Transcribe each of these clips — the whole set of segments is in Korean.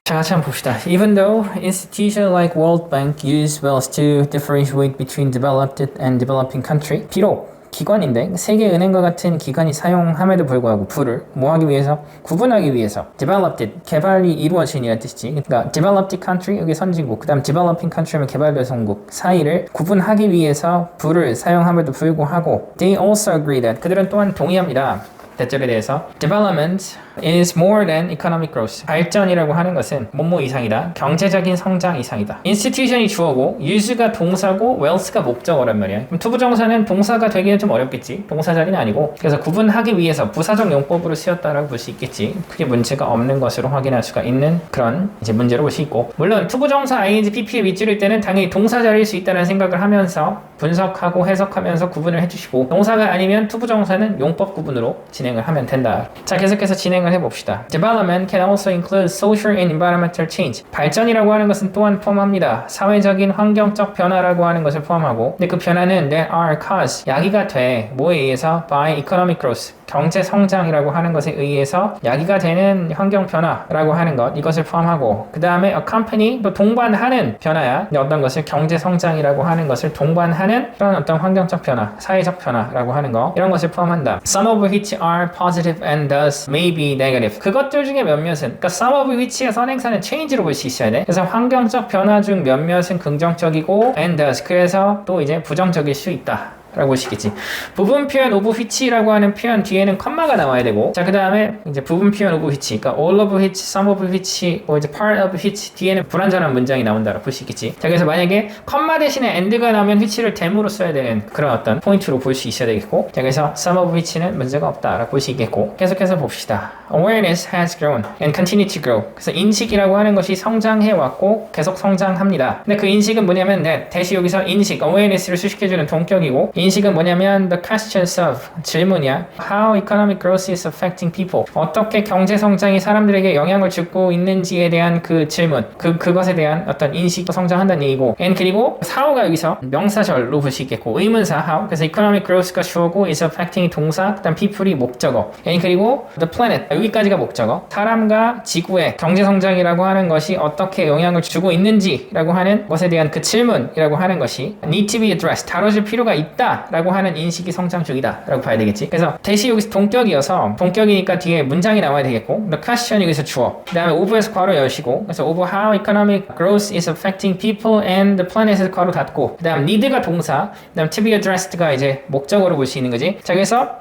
자, 같이 한번 봅시다. Even though institutions like World Bank use wells to differentiate between developed and developing country, 비록 기관인데 세계은행과 같은 기관이 사용함에도 불구하고 불을 뭐하기 위해서? 구분하기 위해서 developed, 개발이 이루어진이라는 뜻이지. 그러니까 developed country, 여기 선진국, 그 다음 developing country면 개발도상국 사이를 구분하기 위해서 불을 사용함에도 불구하고 they also agree that, 그들은 또한 동의합니다. 대절에 대해서 development is more than economic growth. 발전이라고 하는 것은 뭐뭐 이상이다. 경제적인 성장 이상이다. institution이 주어고 use가 동사고 wealth가 목적어란 말이야. 그럼 투부정사는 동사가 되기는 좀 어렵겠지. 동사 자리는 아니고. 그래서 구분하기 위해서 부사적 용법으로 쓰였다라고 볼 수 있겠지. 크게 문제가 없는 것으로 확인할 수가 있는 그런 이제 문제로 볼 수 있고. 물론 투부정사 ing, pp에 밑줄일 때는 당연히 동사 자리일 수 있다는 생각을 하면서 분석하고 해석하면서 구분을 해주시고, 동사가 아니면 투부정사는 용법 구분으로 진행을 하면 된다. 자, 계속해서 진행을 해봅시다. Development can also include social and environmental change. 발전이라고 하는 것은 또한 포함합니다. 사회적인 환경적 변화라고 하는 것을 포함하고, 근데 그 변화는 that are caused, 야기가 돼. 뭐에 의해서? By economic growth. 경제 성장이라고 하는 것에 의해서 야기가 되는 환경 변화라고 하는 것, 이것을 포함하고, 그 다음에 accompany, 또 동반하는 변화야. 근데 어떤 것을 경제 성장이라고 하는 것을 동반하는 그런 어떤 환경적 변화, 사회적 변화라고 하는 것, 이런 것을 포함한다. Some of which are positive and thus may be negative. 그것들 중에 몇몇은, 그러니까 some of which의 선행사는 change로 볼 수 있어야 돼. 그래서 환경적 변화 중 몇몇은 긍정적이고 and thus, 그래서 또 이제 부정적일 수 있다 라고 보시겠지. 부분 표현 of which라고 하는 표현 뒤에는 컴마가 나와야 되고, 자, 그 다음에 이제 부분 표현 of which, 그러니까 all of which, some of which, 뭐 이제 part of which 뒤에는 불완전한 문장이 나온다라고 볼 수 있겠지. 자, 그래서 만약에 컴마 대신에 and가 나오면 which를 them으로 써야 되는 그런 어떤 포인트로 볼 수 있어야 되겠고, 자, 그래서 some of which는 문제가 없다라고 볼 수 있겠고, 계속해서 봅시다. Awareness has grown and continue to grow. 그래서 인식이라고 하는 것이 성장해 왔고 계속 성장합니다. 근데 그 인식은 뭐냐면 대시 여기서 인식, awareness를 수식해주는 동격이고, 인식은 뭐냐면 the questions of, 질문이야. How economic growth is affecting people. 어떻게 경제 성장이 사람들에게 영향을 주고 있는지에 대한 그 질문, 그것에 대한 어떤 인식도 성장한다는 얘기고, and 그리고 how가 여기서 명사절로 볼 수 있겠고, 의문사 how, 그래서 economic growth가 주어고 is affecting이 동사, 그다음 people이 목적어, and 그리고 the planet, 여기까지가 목적어. 사람과 지구의 경제 성장이라고 하는 것이 어떻게 영향을 주고 있는지라고 하는 것에 대한 그 질문이라고 하는 것이 need to be addressed, 다뤄질 필요가 있다 라고 하는 인식이 성장 중이다 라고 봐야 되겠지. 그래서 대시 여기서 동격이어서, 동격이니까 뒤에 문장이 나와야 되겠고, the question 여기서 주어, 그 다음에 of에서 괄호 여시고, 그래서 of how economic growth is affecting people and the planet에서 괄호 닫고, 그 다음 need가 동사, 그 다음 to be addressed가 이제 목적어로 볼 수 있는 거지. 자, 그래서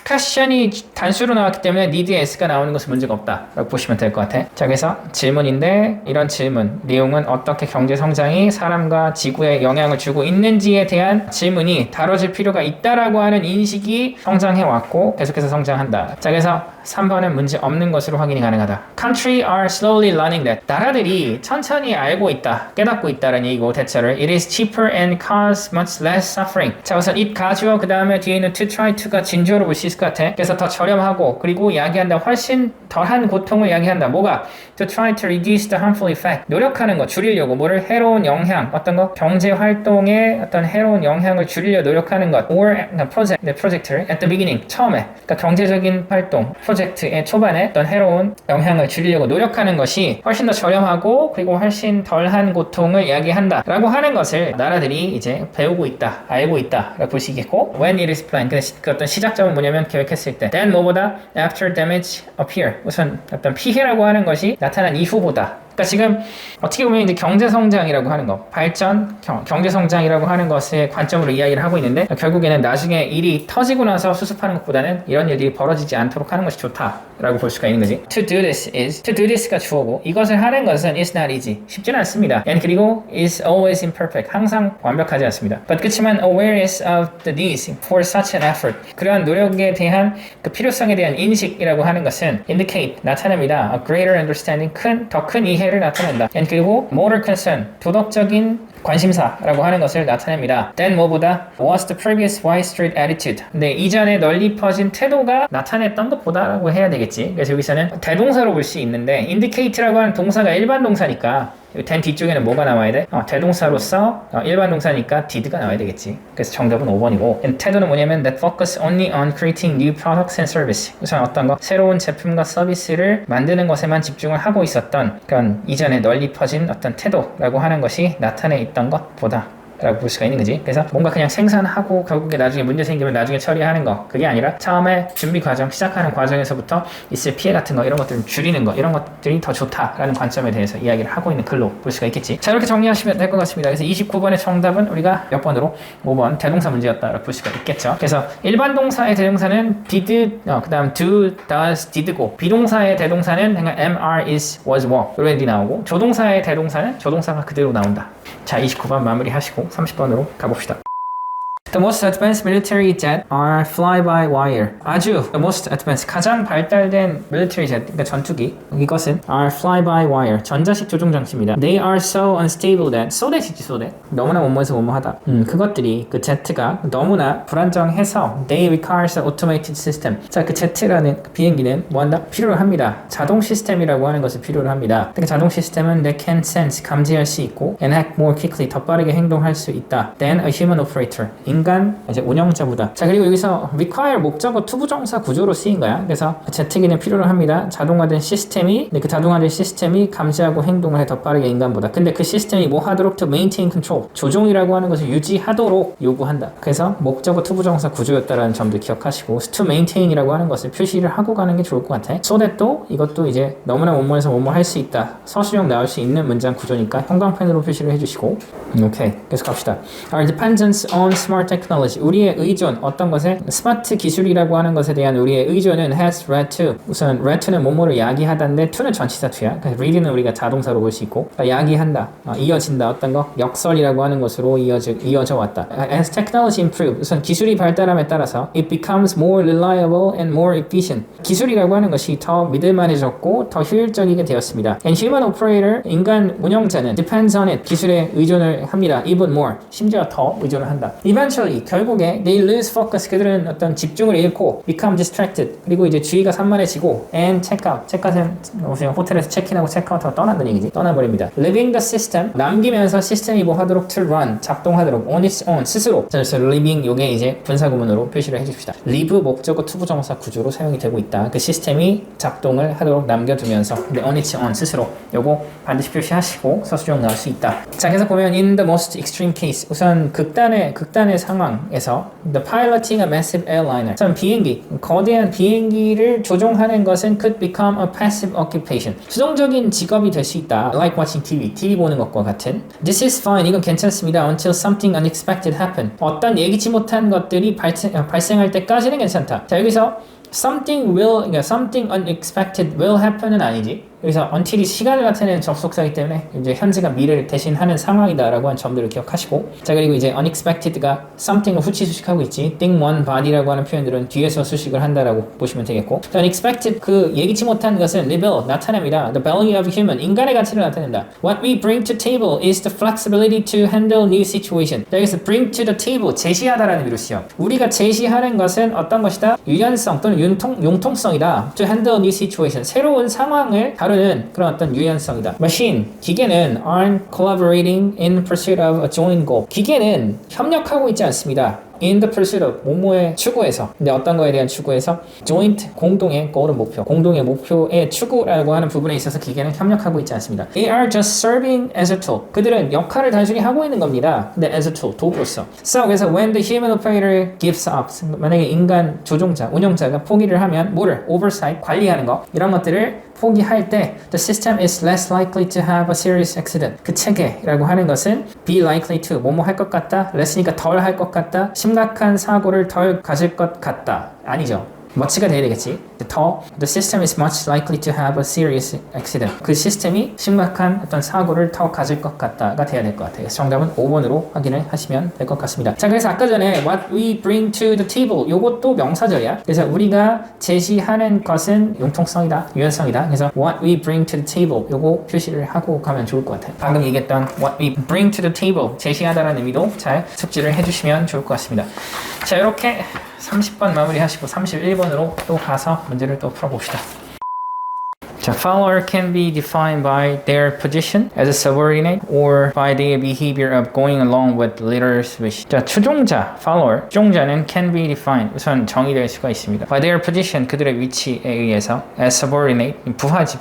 question이 단수로 나왔기 때문에 need에 s가 나오는 것은 문제가 없다 라고 보시면 될 것 같아. 자, 그래서 질문인데, 이런 질문 내용은 어떻게 경제 성장이 사람과 지구에 영향을 주고 있는지에 대한 질문이 다뤄질 필요가 있다라고 하는 인식이 성장해 왔고 계속해서 성장한다. 자, 그래서 3번은 문제 없는 것으로 확인이 가능하다. Country are slowly learning that. 나라들이 천천히 알고 있다, 깨닫고 있다라는 얘기고, 대체를 it is cheaper and cause much less suffering. 자, 우선 it 가주어, 그 다음에 뒤에 있는 to try to가 진주어로 볼 수 있을 것 같아. 그래서 더 저렴하고, 그리고 이야기한다, 훨씬 덜한 고통을 이야기한다. 뭐가? To try to reduce the harmful effect. 노력하는 거, 줄이려고. 뭐를? 해로운 영향, 어떤 거? 경제 활동에 어떤 해로운 영향을 줄이려 노력하는 것. Or project를 at the beginning, 처음에. 그러니까 경제적인 활동, 프로젝트의 초반에 어떤 해로운 영향을 줄이려고 노력하는 것이 훨씬 더 저렴하고 그리고 훨씬 덜한 고통을 이야기한다 라고 하는 것을 나라들이 이제 배우고 있다, 알고 있다 라고 볼 수 있겠고, when it is planned, 그 어떤 시작점은 뭐냐면 계획했을 때, then 뭐보다 after damage appear, 우선 어떤 피해라고 하는 것이 나타난 이후보다. 그러니까 지금 어떻게 보면 이제 경제 성장이라고 하는 거, 발전, 경제 성장이라고 하는 것의 관점으로 이야기를 하고 있는데, 결국에는 나중에 일이 터지고 나서 수습하는 것보다는 이런 일이 벌어지지 않도록 하는 것이 좋다라고 볼 수가 있는 거지. To do this가 주어고, 이것을 하는 것은 is not easy, 쉽지는 않습니다. and 그리고 is always imperfect, 항상 완벽하지 않습니다. but 그렇지만 awareness of the needs for such an effort, 그러한 노력에 대한 그 필요성에 대한 인식이라고 하는 것은 indicate, 나타냅니다. a greater understanding, 더 큰 이해를 나타낸다. and 그리고 moral concern, 도덕적인 관심사라고 하는 것을 나타냅니다. then 뭐보다 was the previous widespread attitude, 근데 이전에 널리 퍼진 태도가 나타냈던 것보다라고 해야 되겠지. 그래서 여기서는 대동사로 볼 수 있는데, indicate라고 하는 동사가 일반 동사니까 then 뒤쪽에는 뭐가 나와야 돼? 대동사로서 일반 동사니까 did가 나와야 되겠지. 그래서 정답은 5번이고 태도는 뭐냐면 that focus only on creating new products and service. 우선 어떤 거? 새로운 제품과 서비스를 만드는 것에만 집중을 하고 있었던 그런 이전에 널리 퍼진 어떤 태도라고 하는 것이 나타내 있던 것보다 라고 볼 수가 있는 거지. 그래서 뭔가 그냥 생산하고 결국에 나중에 문제 생기면 나중에 처리하는 거, 그게 아니라 처음에 준비 과정, 시작하는 과정에서부터 있을 피해 같은 거, 이런 것들을 줄이는 거, 이런 것들이 더 좋다라는 관점에 대해서 이야기를 하고 있는 글로 볼 수가 있겠지. 자, 이렇게 정리하시면 될 것 같습니다. 그래서 29번의 정답은 우리가 몇 번으로? 5번 대동사 문제였다라고 볼 수가 있겠죠. 그래서 일반 동사의 대동사는 did, 그 다음 do, does, did고, 비동사의 대동사는 그냥 am, are, is, was, were 이런 게 나오고, 조동사의 대동사는 조동사가 그대로 나온다. 자, 29번 마무리 하시고 30번으로 가봅시다. The most advanced military jet are fly-by-wire. 아주 the most advanced, 가장 발달된 military jet, 그러니까 전투기, 이것은 are fly-by-wire, 전자식 조종 장치입니다. They are so unstable that, so that이지 so that, 너무나 뭐뭐해서 뭐뭐하다. 그것들이, 그 제트가 너무나 불안정해서 they requires an automated system. 자, 그 제트라는 그 비행기는 뭐한다? 필요로 합니다. 자동 시스템이라고 하는 것을 필요로 합니다. 그러니까 자동 시스템은 that can sense, 감지할 수 있고 and act more quickly, 더 빠르게 행동할 수 있다 than a human operator, 인간 이제 운영자보다. 자, 그리고 여기서 require 목적어 투부정사 구조로 쓰인 거야. 그래서 제트기는 필요로 합니다. 자동화된 시스템이, 그 자동화된 시스템이 감지하고 행동을 해 더 빠르게 인간보다. 근데 그 시스템이 뭐 하도록 to maintain control, 조종이라고 하는 것을 유지하도록 요구한다. 그래서 목적어 투부정사 구조였다라는 점도 기억하시고 to maintain이라고 하는 것을 표시를 하고 가는 게 좋을 것 같아. so that도 이것도 이제 너무나 뭐뭐해서 뭐뭐 할 수 있다, 서술형 나올 수 있는 문장 구조니까 형광펜으로 표시를 해주시고. 오케이, 계속 갑시다. Our dependence on smart technology, 우리의 의존, 어떤 것에? 스마트 기술이라고 하는 것에 대한 우리의 의존은 has led to, 우선 led to는 뭐뭐를 야기하다인데 to는 전치사 to야. 그래서 lead는 우리가 자동사로 볼 수 있고, 야기한다, 이어진다, 어떤 거? 역설이라고 하는 것으로 이어져 왔다. As technology improved, 우선 기술이 발달함에 따라서 it becomes more reliable and more efficient, 기술이라고 하는 것이 더 믿을만해졌고 더 효율적이게 되었습니다. And human operator, 인간 운영자는 depends on it, 기술에 의존을 합니다. even more, 심지어 더 의존을 한다. Eventually, 결국에 they lose focus, 그들은 어떤 집중을 잃고 become distracted, 그리고 이제 주의가 산만해지고 and check out, 체크아웃은 호텔에서 체크인하고 체크아웃하고 떠난다는 얘기지. 떠나버립니다. Leaving the system, 남기면서 시스템이 뭐 하도록 to run, 작동하도록 on its own, 스스로. 그래서 leaving, 요게 이제 분사구문으로 표시를 해줍시다. leave 목적어 투부정사 구조로 사용이 되고 있다. 그 시스템이 작동을 하도록 남겨두면서 근데 on its own, 스스로. 요거 반드시 표시하시고 서술형 나올 수 있다. 자, 그래서 보면 in the most extreme case, 우선 극단의 상황에서 the piloting a massive airliner, 우선 비행기, 거대한 비행기를 조종하는 것은 could become a passive occupation, 수동적인 직업이 될 수 있다. like watching TV 보는 것과 같은. This is fine, 이건 괜찮습니다. until something unexpected happen, 어떤 예기치 못한 것들이 발생할 때까지는 괜찮다. 자, 여기서 something unexpected will happen은 아니지. 여기서 until이 시간을 나타내는 접속사이기 때문에 이제 현재가 미래를 대신하는 상황이다라고 한 점들을 기억하시고. 자, 그리고 이제 unexpected가 something을 후치 수식하고 있지. thing, one, body라고 하는 표현들은 뒤에서 수식을 한다라고 보시면 되겠고. unexpected, 그 예기치 못한 것은 reveal, 나타냅니다. the value of human, 인간의 가치를 나타낸다. What we bring to table is the flexibility to handle new situation. 자, 여기서 bring to the table, 제시하다라는 의미로 쓰여. 우리가 제시하는 것은 어떤 것이다? 유연성 또는 융통성이다. to handle new situation, 새로운 상황을 다루는 그런 어떤 유연성이다. Machine, 기계는 aren't collaborating in pursuit of a joint goal. 기계는 협력하고 있지 않습니다. in the pursuit of, 뭐뭐의 추구에서. 근데 어떤 거에 대한 추구에서? joint, 공동의 goal은 목표, 공동의 목표의 추구라고 하는 부분에 있어서 기계는 협력하고 있지 않습니다. They are just serving as a tool. 그들은 역할을 단순히 하고 있는 겁니다. 근데 as a tool, 도구로서. So, 그래서 when the human operator gives up, 만약에 인간 조종자, 운영자가 포기를 하면 뭐를? oversight, 관리하는 거, 이런 것들을 포기할 때 the system is less likely to have a serious accident. 그 체계라고 하는 것은 be likely to, 뭐뭐 할 것 같다, less니까 덜 할 것 같다, 심각한 사고를 덜 가질 것 같다. 아니죠. much가 돼야 되겠지. 더, the system is much likely to have a serious accident. 그 시스템이 심각한 어떤 사고를 더 가질 것 같다가 돼야 될 것 같아요. 정답은 5번으로 확인을 하시면 될 것 같습니다. 자, 그래서 아까 전에 what we bring to the table, 요것도 명사절이야. 그래서 우리가 제시하는 것은 융통성이다, 유연성이다. 그래서 what we bring to the table, 요거 표시를 하고 가면 좋을 것 같아요. 방금 얘기했던 what we bring to the table, 제시하다라는 의미도 잘 숙지를 해주시면 좋을 것 같습니다. 자, 이렇게 30번 마무리하시고 31번으로 또 가서 문제를 또 풀어봅시다. 자, follower can be defined by their position as a subordinate or by their behavior of going along with leaders' wish. 자, 추종자, follower, 추종자는 can be defined. 우선 정의될 수가 있습니다. By their position, 그들의 위치에 의해서 as subordinate, 부하지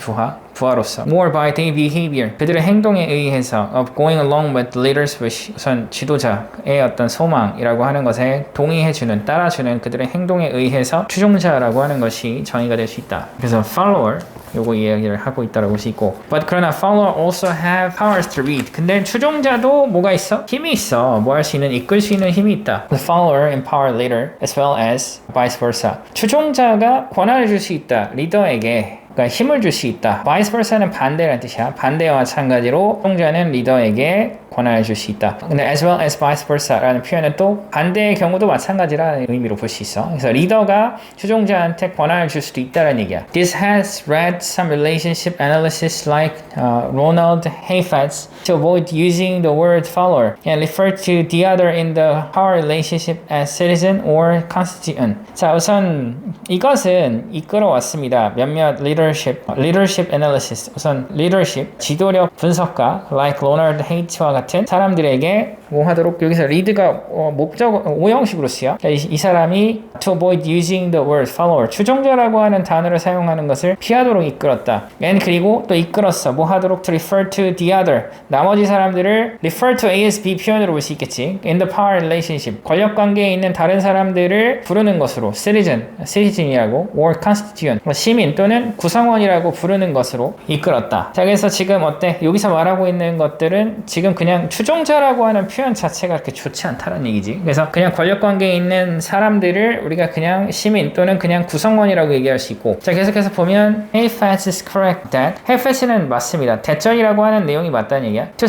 부하로서 more by their behavior 그들의 행동에 의해서 of going along with the leader's wish 우선 지도자의 어떤 소망이라고 하는 것에 동의해주는 따라주는 그들의 행동에 의해서 추종자라고 하는 것이 정의가 될 수 있다. 그래서 follower 요거 이야기를 하고 있다고 볼 수 있고 but 그러나 follower also have powers to lead 근데 추종자도 뭐가 있어? 힘이 있어. 뭐 할 수 있는 이끌 수 있는 힘이 있다. The follower empower leader as well as vice versa 추종자가 권한을 줄 수 있다. 리더에게 그러니까 힘을 줄 수 있다. vice versa는 반대라는 뜻이야. 반대와 마찬가지로 추종자는 리더에게 권한을 줄 수 있다. 근데 as well as vice versa라는 표현은 또 반대의 경우도 마찬가지라는 의미로 볼 수 있어. 그래서 리더가 추종자한테 권한을 줄 수도 있다는 얘기야. This has read some relationship analysis like Ronald Heifetz to avoid using the word follower and refer to the other in the power relationship as citizen or constituent. 자, 우선 이것은 이끌어왔습니다. 몇몇 leadership analysis 우선 leadership 지도력 분석가 like Ronald Heifetz와 같은 사람들에게 뭐 하도록 여기서 lead가 목적 오형식으로 쓰여 이 사람이 to avoid using the word follower 추종자라고 하는 단어를 사용하는 것을 피하도록 이끌었다. and 그리고 또 이끌었어. 뭐 하도록 to refer to the other 나머지 사람들을 refer to A as B 표현으로 볼 수 있겠지. in the power relationship 권력 관계에 있는 다른 사람들을 부르는 것으로 citizen이라고 or constituent 시민 또는 구성원이라고 부르는 것으로 이끌었다. 자, 그래서 지금 어때? 여기서 말하고 있는 것들은 지금 그냥 추종자라고 하는 표현 자체가 그렇게 좋지 않다는 얘기지. 그래서 그냥 권력 관계에 있는 사람들을 우리가 그냥 시민 또는 그냥 구성원이라고 얘기할 수 있고 자, 계속해서 보면 Heifetz is correct that Heifetz는 맞습니다. 대절이라고 하는 내용이 맞다는 얘기야. Too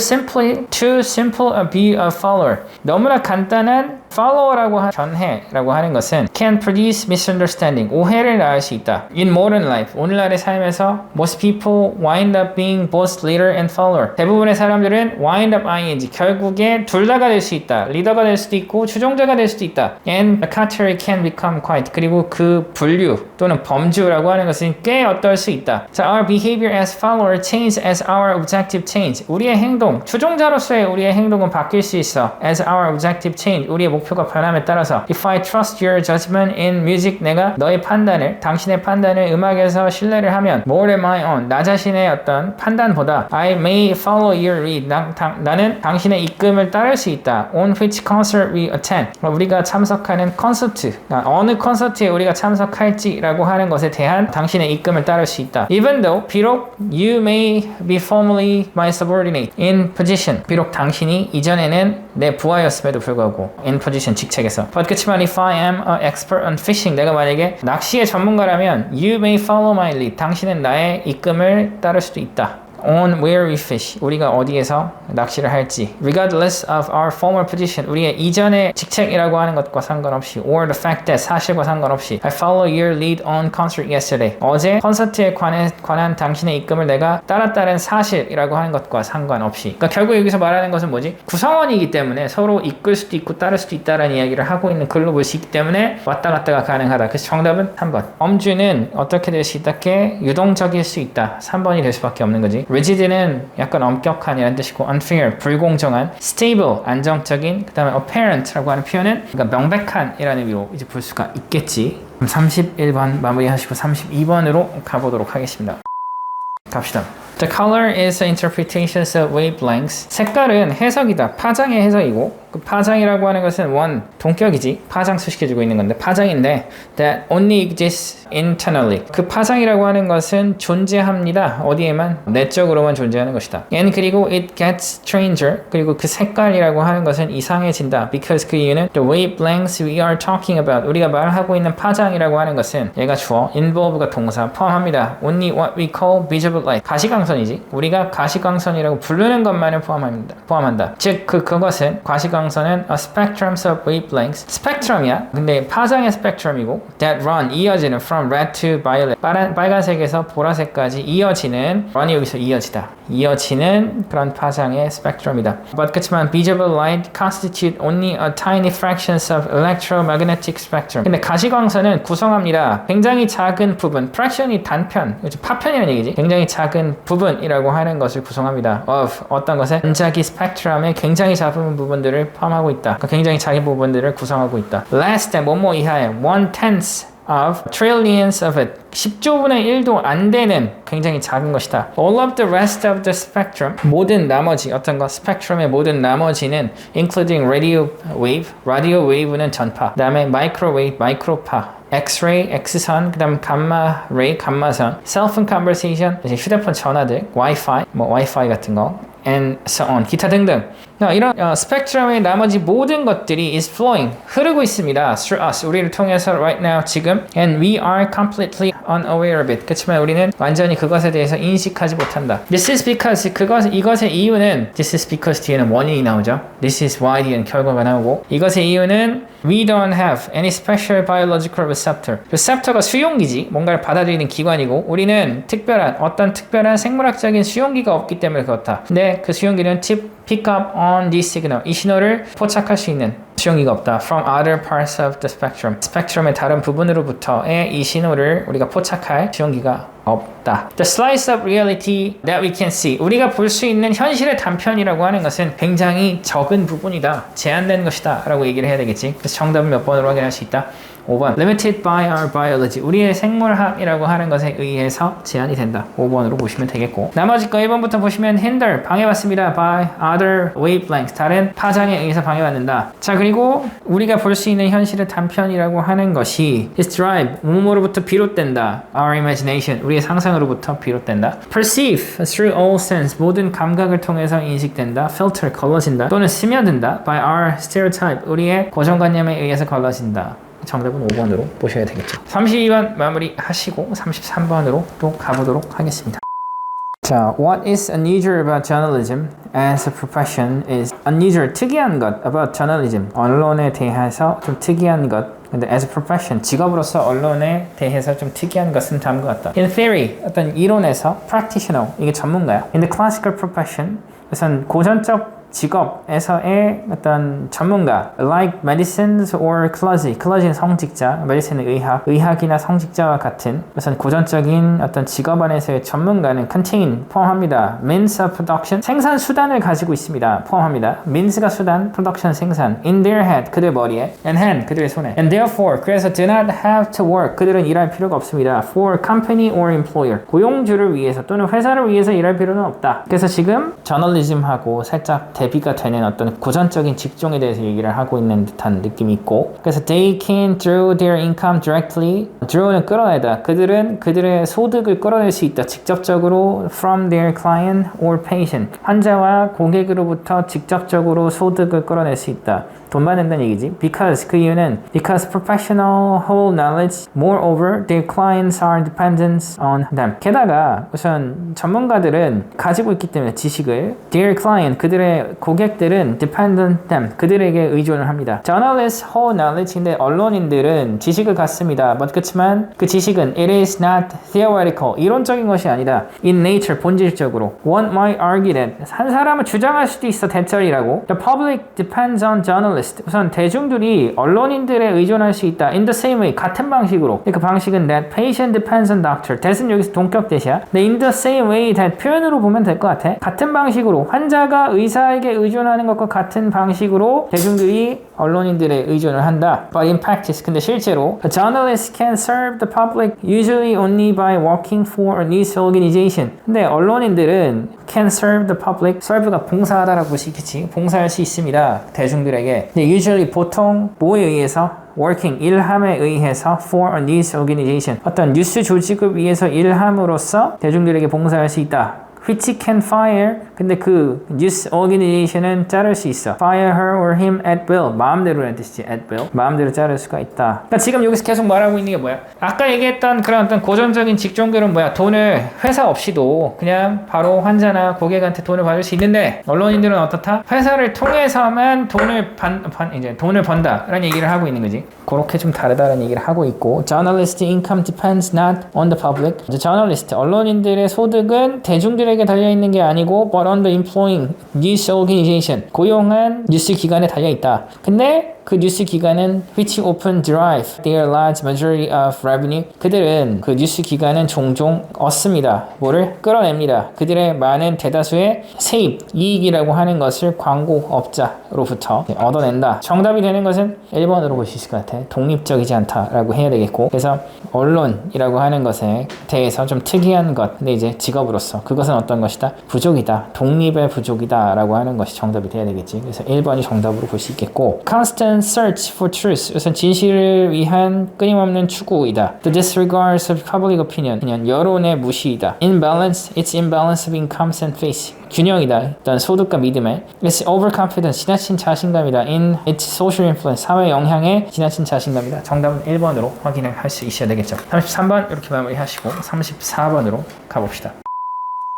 simple a be a follower 너무나 간단한 follower라고 전해라고 하는 것은 can produce misunderstanding 오해를 낳을 수 있다. In modern life 오늘날의 삶에서 most people wind up being both leader and follower 대부분의 사람들은 wind up ing 결국에 둘 다가 될 수 있다. 리더가 될 수도 있고 추종자가 될 수도 있다. And the contrary can become quite 그리고 그 분류 또는 범주라고 하는 것은 꽤 어떨 수 있다. 자, our behavior as follower change as our objective change 우리의 행동 추종자로서의 우리의 행동은 바뀔 수 있어. As our objective change 우리의 목표가 변함에 따라서 If I trust your judgment in music 내가 너의 판단을 당신의 판단을 음악에서 신뢰를 하면 more than my own 나 자신의 어떤 판단보다 I may follow your lead 나는 당신의 이끌음을 따를 수 있다. On which concert we attend 우리가 참석하는 콘서트 어느 콘서트에 우리가 참석할지라고 하는 것에 대한 당신의 이끌음을 따를 수 있다. Even though 비록 you may be formerly my subordinate in position 비록 당신이 이전에는 내 부하였음에도 불구하고 in position 직책에서 but 그치만 if I am an expert on fishing 내가 만약에 낚시의 전문가라면 you may follow my lead 당신은 나의 이끌음을 따를 수도 있다. On where we fish 우리가 어디에서 낚시를 할지 regardless of our former position 우리의 이전의 직책이라고 하는 것과 상관없이 or the fact that 사실과 상관없이 I follow your lead on concert yesterday 어제 콘서트에 관한 당신의 이끌음을 내가 따랐다는 사실이라고 하는 것과 상관없이 그러니까 결국 여기서 말하는 것은 뭐지? 구성원이기 때문에 서로 이끌 수도 있고 따를 수도 있다는 이야기를 하고 있는 글로 볼 수 있기 때문에 왔다 갔다가 가능하다. 그래서 정답은 3번 범주는 어떻게 될 수 있다? 유동적일 수 있다. 3번이 될 수밖에 없는 거지. rigid는 약간 엄격한이라는 뜻이고 unfair, 불공정한 stable, 안정적인 그 다음에 apparent라고 하는 표현은 그러니까 명백한이라는 의미로 이제 볼 수가 있겠지. 그럼 31번 마무리하시고 32번으로 가보도록 하겠습니다. 갑시다. The color is the interpretation of wavelengths. 색깔은 해석이다. 파장의 해석이고 그 파장이라고 하는 것은 원, 동격이지. 파장 수식해주고 있는 건데 파장인데 that only exists internally. 그 파장이라고 하는 것은 존재합니다. 어디에만? 내적으로만 존재하는 것이다. And 그리고 it gets stranger. 그리고 그 색깔이라고 하는 것은 이상해진다. Because 그 이유는 the wavelengths we are talking about. 우리가 말하고 있는 파장이라고 하는 것은 얘가 주어, involve가 동사 포함합니다. Only what we call visible light. 가시광선이지. 우리가 가시광선이라고 부르는 것만을 포함한다. 즉 그것은 가시광선 가시광선은 a spectrum of wavelengths. 스펙트럼이야. 근데 파장의 스펙트럼이고 that run 이어지는 from red to violet. 빨간색에서 보라색까지 이어지는 run이 여기서 이어지는 그런 파장의 스펙트럼이다. But 그렇지만 visible light constitute only a tiny fractions of electromagnetic spectrum. 근데 가시광선은 구성합니다. 굉장히 작은 부분. fraction이 단편, 파편이라는 얘기지. 굉장히 작은 부분이라고 하는 것을 구성합니다. of 어떤 것에 전자기 스펙트럼의 굉장히 작은 부분들을 포함하고 있다. 그러니까 굉장히 작은 부분들을 구성하고 있다. less than 뭐뭐 이하의 1/10 of trillions of it 10조분의 1도 안 되는 굉장히 작은 것이다. All of the rest of the spectrum 모든 나머지 어떤 것 스펙트럼의 모든 나머지는 including radio wave 라디오 웨이브는 전파 그 다음에 microwave 마이크로파 X-ray, X선, 그 다음 감마 레이, 감마선, cellphone conversation, 이제 휴대폰 전화들, 와이파이, 와이파이 같은 거, and so on, 기타 등등. 이런 스펙트럼의 나머지 모든 것들이 is flowing, 흐르고 있습니다. through us, 우리를 통해서 right now, 지금, and we are completely unaware of it. 그렇지만 우리는 완전히 그것에 대해서 인식하지 못한다. This is because, 이것의 이유는, this is because 뒤에는 원인이 나오죠. This is why 뒤에는 결과가 나오고, 이것의 이유는 we don't have any special biological receptor. receptor가 수용기지, 뭔가를 받아들이는 기관이고 우리는 어떤 특별한 생물학적인 수용기가 없기 때문에 그렇다. 근데 그 수용기는 pick up on this signal. 이 신호를 포착할 수 있는 수용기가 없다. From other parts of the spectrum. 스펙트럼의 다른 부분으로부터의 이 신호를 우리가 포착할 수용기가 없다. The slice of reality that we can see. 우리가 볼 수 있는 현실의 단편이라고 하는 것은 굉장히 적은 부분이다. 제한된 것이다. 라고 얘기를 해야 되겠지. 그래서 정답은 몇 번으로 확인할 수 있다? 5번. Limited by our biology. 우리의 생물학이라고 하는 것에 의해서 제한이 된다. 5번으로 보시면 되겠고. 나머지 거 1번부터 보시면 hinder. 방해받습니다. By other wavelengths. 다른 파장에 의해서 방해받는다. 자, 그리고 우리가 볼 수 있는 현실의 단편이라고 하는 것이 is derived. 뭐뭐로부터 비롯된다. Our imagination. 우리의 상상으로부터 비롯된다. Perceive. Through all sense. 모든 감각을 통해서 인식된다. Filter. 걸러진다. 또는 스며든다. By our stereotype. 우리의 고정관념에 의해서 걸러진다. 정답은 5번으로 보셔야 되겠죠. 32번 마무리하시고 33번으로 또 가보도록 하겠습니다. 자, what is unusual about journalism as a profession is unusual, 특이한 것 about journalism, 언론에 대해서 좀 특이한 것. 근데 as a profession, 직업으로서 언론에 대해서 좀 특이한 것은 다음과 같다. In theory, 어떤 이론에서 practitioner, 이게 전문가야. In the classical profession, 우선 고전적 직업에서의 어떤 전문가 like medicines or clergy, clergy는 성직자, medicine은 의학이나 성직자와 같은 우선 고전적인 어떤 직업 안에서의 전문가는 contain, 포함합니다. means of production, 생산 수단을 가지고 있습니다. 포함합니다. means가 수단, production 생산, in their head, 그들 머리에, and hand, 그들의 손에, and therefore, 그래서 do not have to work, 그들은 일할 필요가 없습니다. for company or employer, 고용주를 위해서 또는 회사를 위해서 일할 필요는 없다. 그래서 지금 저널리즘하고 살짝 대비가 되는 어떤 고전적인 직종에 대해서 얘기를 하고 있는 듯한 느낌이 있고, 그래서 they can draw their income directly. draw는 끌어내다. 그들은 그들의 소득을 끌어낼 수 있다. 직접적으로 from their client or patient. 환자와 고객으로부터 직접적으로 소득을 끌어낼 수 있다. 돈 받는다는 얘기지. Because 그 이유는 because professional hold knowledge. Moreover, their clients are dependent on them. 게다가 우선 전문가들은 가지고 있기 때문에 지식을 their client 그들의 고객들은 dependent them 그들에게 의존을 합니다. Journalists hold knowledge인데 언론인들은 지식을 갖습니다. 그렇지만 그 지식은 it is not theoretical 이론적인 것이 아니다. In nature 본질적으로. One might argue that 한 사람은 주장할 수도 있어 대절이라고. The public depends on journalists. 우선 대중들이 언론인들에 의존할 수 있다. In the same way 같은 방식으로. 그 방식은 that patient depends on doctor. that은 여기서 동격 대시야. in the same way that 표현으로 보면 될 것 같아. 같은 방식으로 환자가 의사에게 의존하는 것과 같은 방식으로 대중들이 언론인들에 의존을 한다. But in practice, 근데 실제로 a journalist can serve the public usually only by working for a news organization. 근데 언론인들은 can serve the public, serve가 봉사하다라고 볼 수 있겠지. 봉사할 수 있습니다. 대중들에게. 근데 usually 보통 뭐에 의해서? working, 일함에 의해서 for a news organization. 어떤 뉴스 조직을 위해서 일함으로써 대중들에게 봉사할 수 있다. which can fire. 근데 그 news organization은 자를 수 있어. fire her or him at will. 마음대로라는 뜻이지. at will. 마음대로 자를 수가 있다. 그러니까 지금 여기서 계속 말하고 있는 게 뭐야? 아까 얘기했던 그런 어떤 고전적인 직종들은 뭐야? 돈을 회사 없이도 그냥 바로 환자나 고객한테 돈을 받을 수 있는데 언론인들은 어떻다? 회사를 통해서만 돈을 번다라는 얘기를 하고 있는 거지. 그렇게 좀 다르다는 얘기를 하고 있고, journalist income depends not on the public. journalist 언론인들의 소득은 대중들에게 달려 있는 게 아니고 but on the employing news organization 고용한 뉴스 기관에 달려 있다. 근데 그 뉴스 기관은 which often derive their large majority of revenue. 그들은 그 뉴스 기관은 종종 얻습니다. 뭐를 끌어냅니다. 그들의 많은 대다수의 세입, 이익이라고 하는 것을 광고업자로부터 얻어낸다. 정답이 되는 것은 1번으로 볼 수 있을 것 같아. 독립적이지 않다라고 해야 되겠고, 그래서 언론이라고 하는 것에 대해서 좀 특이한 것, 근데 이제 직업으로서 그것은 어떤 것이다? 부족이다. 독립의 부족이다 라고 하는 것이 정답이 돼야 되겠지. 그래서 1번이 정답으로 볼 수 있겠고, constant search for truth. 우선 진실을 위한 끊임없는 추구이다. The disregards of public opinion. 여론의 무시이다. Imbalance. It's imbalance of incomes and faith. 균형이다. 일단 소득과 믿음에. It's overconfidence. 지나친 자신감이다. In its social influence. 사회 영향에 지나친 자신감이다. 정답은 1번으로 확인을 할 수 있어야 되겠죠. 33번 이렇게 마무리하시고 34번으로 가봅시다.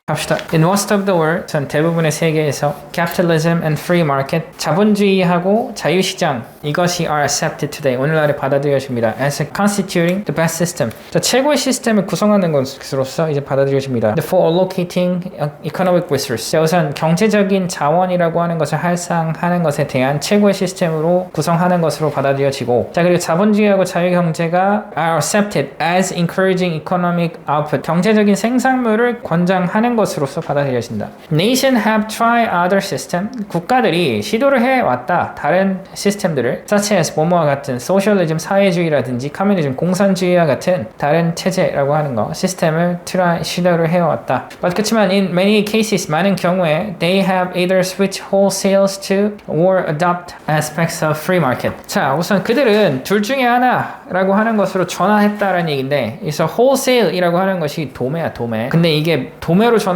갑시다. In most of the world, 전 대부분의 세계에서 capitalism and free market, 자본주의하고 자유시장 이것이 are accepted today. 오늘날에 받아들여집니다. As constituting the best system. 자, 최고의 시스템을 구성하는 것으로서 이제 받아들여집니다. For allocating economic resource. 자, 우선 경제적인 자원이라고 하는 것을 활성하는 것에 대한 최고의 시스템으로 구성하는 것으로 받아들여지고, 자, 그리고 자본주의하고 자유경제가 are accepted as encouraging economic output. 경제적인 생산물을 권장하는 것으로서 받아들여진다. Nation have tried other system. 국가들이 시도를 해왔다. 다른 시스템들을 such as 뭐뭐와 같은 socialism 사회주의라든지 communism 공산주의와 같은 다른 체제라고 하는 거 시스템을 시도를 해왔다. 그렇지만 in many cases 많은 경우에 they have either switched wholesales to or adopt aspects of free market. 자, 우선 그들은 둘 중에 하나라고 하는 것으로 전환했다라는 얘기인데, 그래서 wholesale이라고 하는 것이 도매야, 도매. 근데 이게 도매로 전환했다.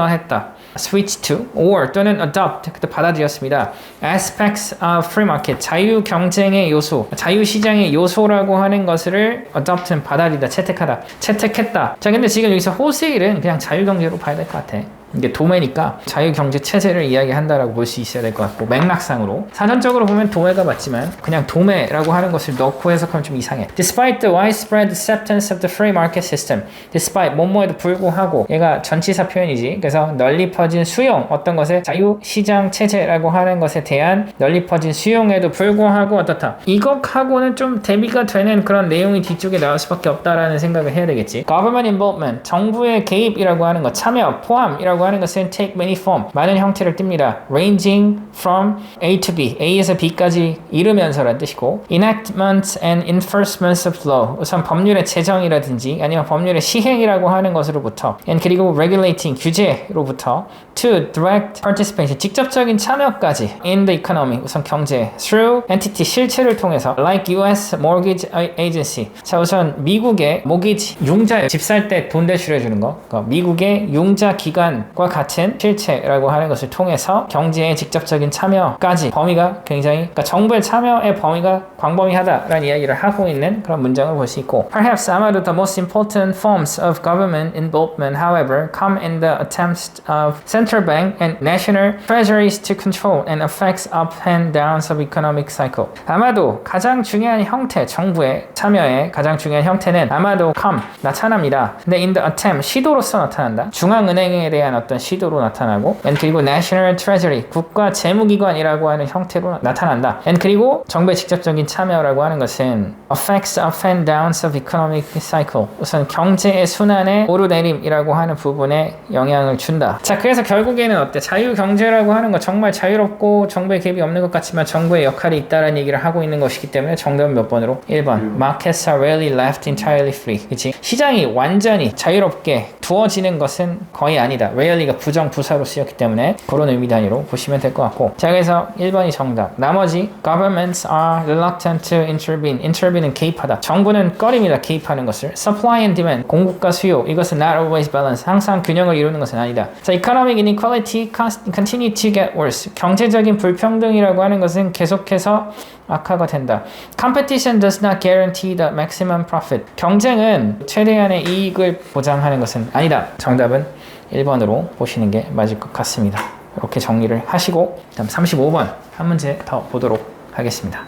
switch to or 또는 adopt 그때 받아들였습니다. aspects of free market 자유 경쟁의 요소, 자유 시장의 요소라고 하는 것을 adopt는 받아들이다, 채택했다. 자, 근데 지금 여기서 wholesale은 그냥 자유 경제로 봐야 될 것 같아. 이게 도매니까 자유경제 체제를 이야기한다라고 볼 수 있어야 될 것 같고, 맥락상으로 사전적으로 보면 도매가 맞지만 그냥 도매라고 하는 것을 넣고 해석하면 좀 이상해. Despite the widespread acceptance of the free market system. Despite 뭐뭐에도 불구하고, 얘가 전치사 표현이지. 그래서 널리 퍼진 수용, 어떤 것에 자유시장 체제라고 하는 것에 대한 널리 퍼진 수용에도 불구하고 어떻다. 이것하고는 좀 대비가 되는 그런 내용이 뒤쪽에 나올 수밖에 없다라는 생각을 해야 되겠지. Government involvement, 정부의 개입이라고 하는 것, 참여, 포함이라고 하는 것은 take many form, 많은 형태를 띱니다. ranging from A to B, A에서 B까지 이르면서라는 뜻이고, enactments and enforcements of law, 우선 법률의 제정이라든지 아니면 법률의 시행이라고 하는 것으로부터, and 그리고 regulating, 규제로부터, to direct participation, 직접적인 참여까지 in the economy, 우선 경제, through entity, 실체를 통해서, like US Mortgage Agency. 자, 우선 미국의 mortgage, 융자, 집 살 때 돈 대출해주는 거, 그러니까 미국의 융자 기관 과 같은 실체라고 하는 것을 통해서 경제의 직접적인 참여까지 범위가 굉장히, 그러니까 정부의 참여의 범위가 광범위하다라는 이야기를 하고 있는 그런 문장을 볼 수 있고, perhaps 아마도 the most important forms of government involvement, however, come in the attempts of central bank and national treasuries to control and affect up and downs of economic cycle. 아마도 가장 중요한 형태, 정부의 참여의 가장 중요한 형태는 아마도 come, 나타납니다. 근데 in the attempt, 시도로서 나타난다. 중앙은행에 대한 어떤 시도로 나타나고, and 그리고 National Treasury, 국가 재무기관이라고 하는 형태로 나타난다. and 그리고 정부의 직접적인 참여라고 하는 것은 affects up and downs of economic cycle, 우선 경제의 순환의 오르내림이라고 하는 부분에 영향을 준다. 자, 그래서 결국에는 어때? 자유경제라고 하는 거 정말 자유롭고 정부의 개입이 없는 것 같지만 정부의 역할이 있다는 얘기를 하고 있는 것이기 때문에 정답은 몇 번으로? 1번. Markets are rarely left entirely free. 그치? 시장이 완전히 자유롭게 두어지는 것은 거의 아니다. rarely rarely가 부정부사로 쓰였기 때문에 그런 의미 단위로 보시면 될 것 같고 자 그래서 1번이 정답 나머지 governments are reluctant to intervene intervene은 개입하다 정부는 꺼립니다 개입하는 것을 supply and demand 공급과 수요 이것은 not always balance 항상 균형을 이루는 것은 아니다 자 economic inequality continue to get worse 경제적인 불평등이라고 하는 것은 계속해서 악화가 된다. Competition does not guarantee the maximum profit. 경쟁은 최대한의 이익을 보장하는 것은 아니다. 정답은 1번으로 보시는 게 맞을 것 같습니다. 이렇게 정리를 하시고 다음 35번 한 문제 더 보도록 하겠습니다.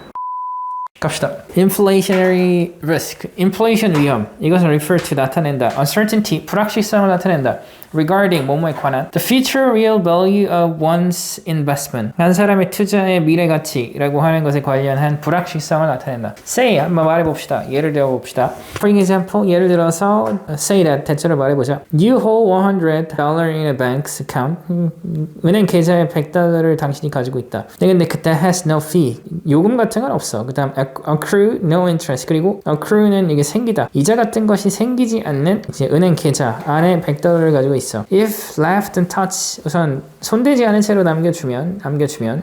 갑시다. Inflationary risk, inflation 위험. 이것은 refer to 나타낸다. Uncertainty, 불확실성을 나타낸다. Regarding 뭐뭐에 관한 the future real value of one's investment. 한 사람의 투자의 미래 가치라고 하는 것에 관련한 불확실성을 나타낸다. Say 한번 말해봅시다. 예를 들어봅시다. For example, 예를 들어서 say that 대체로 말해보자. You hold $100 in a bank's account. 은행 계좌에 $100를 당신이 가지고 있다. 근데 그때 has no fee. 요금 같은 건 없어. 그 다음 accrue no interest. 그리고 accrue는 이게 생기다. 이자 같은 것이 생기지 않는 이제 은행 계좌 안에 $100를 가지고 있어. If left untouched 우선 손대지 않은 채로 남겨주면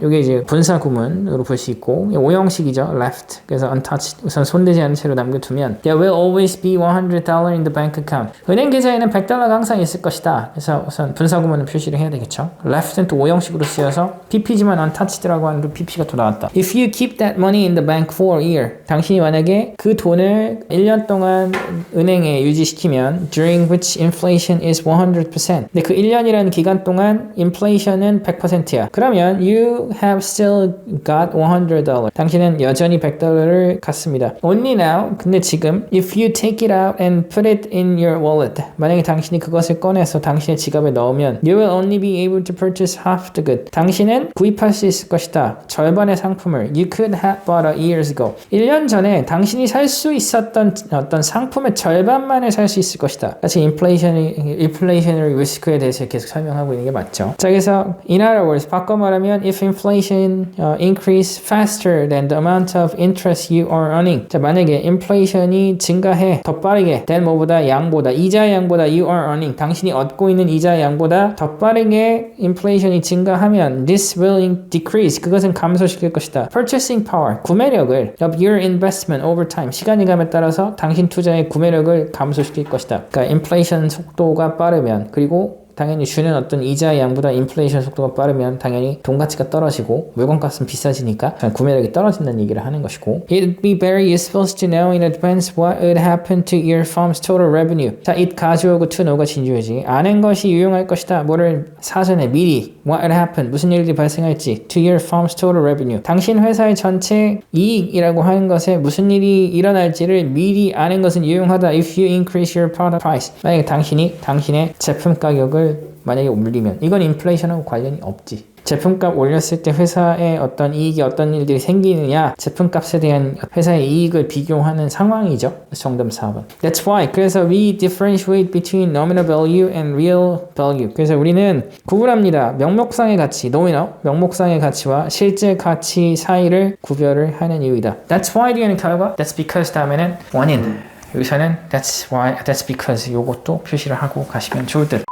이게 이제 분사 구문으로 볼 수 있고 오형식이죠. left 그래서 untouched 우선 손대지 않은 채로 남겨두면 There will always be $100 in the bank account. 은행 계좌에는 $100가 항상 있을 것이다. 그래서 우선 분사 구문을 표시를 해야 되겠죠. left는 또 오형식으로 쓰여서 pp지만 untouched라고 하는 또 pp가 또 나왔다. If you keep that money in the bank for a year 당신이 만약에 그 돈을 1년 동안 은행에 유지시키면 during which inflation is 100%. 근데 그 1년이라는 기간 동안 인플레이션은 100%야. 그러면 you have still got $100. 당신은 여전히 $100를 갖습니다. Only now. 근데 지금 if you take it out and put it in your wallet. 만약에 당신이 그것을 꺼내서 당신의 지갑에 넣으면 you will only be able to purchase half the good. 당신은 구입할 수 있을 것이다. 절반의 상품을 you could have bought years ago. 1년 전에 당신이 살 수 있었던 어떤 상품의 절반만을 살 수 있을 것이다. 같이 inflationary 리스크에 대해서 계속 설명하고 있는 게 맞죠. 자, 그래서 in other words, 바꿔 말하면 if inflation increase faster than the amount of interest you are earning. 자, 만약에 인플레이션이 증가해 더 빠르게 than 뭐보다 양보다 이자의 양보다 you are earning. 당신이 얻고 있는 이자의 양보다 더 빠르게 인플레이션이 증가하면 this will decrease. 그것은 감소시킬 것이다. Purchasing power, 구매력을 of your investment over time. 시간이 감에 따라서 당신 투자의 구매력을 감소시킬 것이다. 그러니까 인플레이션 속도가 빠르면 그리고 당연히 주는 어떤 이자의 양보다 인플레이션 속도가 빠르면 당연히 돈 가치가 떨어지고 물건값은 비싸지니까 구매력이 떨어진다는 얘기를 하는 것이고 It'd be very useful to know in advance what would happen to your firm's total revenue. 자, it 가져오고 to know가 진주어지. 아는 것이 유용할 것이다. 뭐를 사전에 미리 what would happen 무슨 일들이 발생할지 to your firm's total revenue. 당신 회사의 전체 이익이라고 하는 것에 무슨 일이 일어날지를 미리 아는 것은 유용하다. If you increase your product price. 만약에 당신의 제품 가격을 만약에 올리면 이건 인플레이션하고 관련이 없지. 제품값 올렸을 때 회사에 어떤 이익이 어떤 일들이 생기느냐 제품값에 대한 회사의 이익을 비교하는 상황이죠. 정답 4번. That's why. 그래서 we differentiate between nominal value and real value. 그래서 우리는 구분합니다. 명목상의 가치, nominal, 명목상의 가치와 실제 가치 사이를 구별을 하는 이유이다. That's why 뒤에는 결과 that's because 다음에는 원인. 여기서는 that's why, that's because 요것도 표시를 하고 가시면 좋을 듯.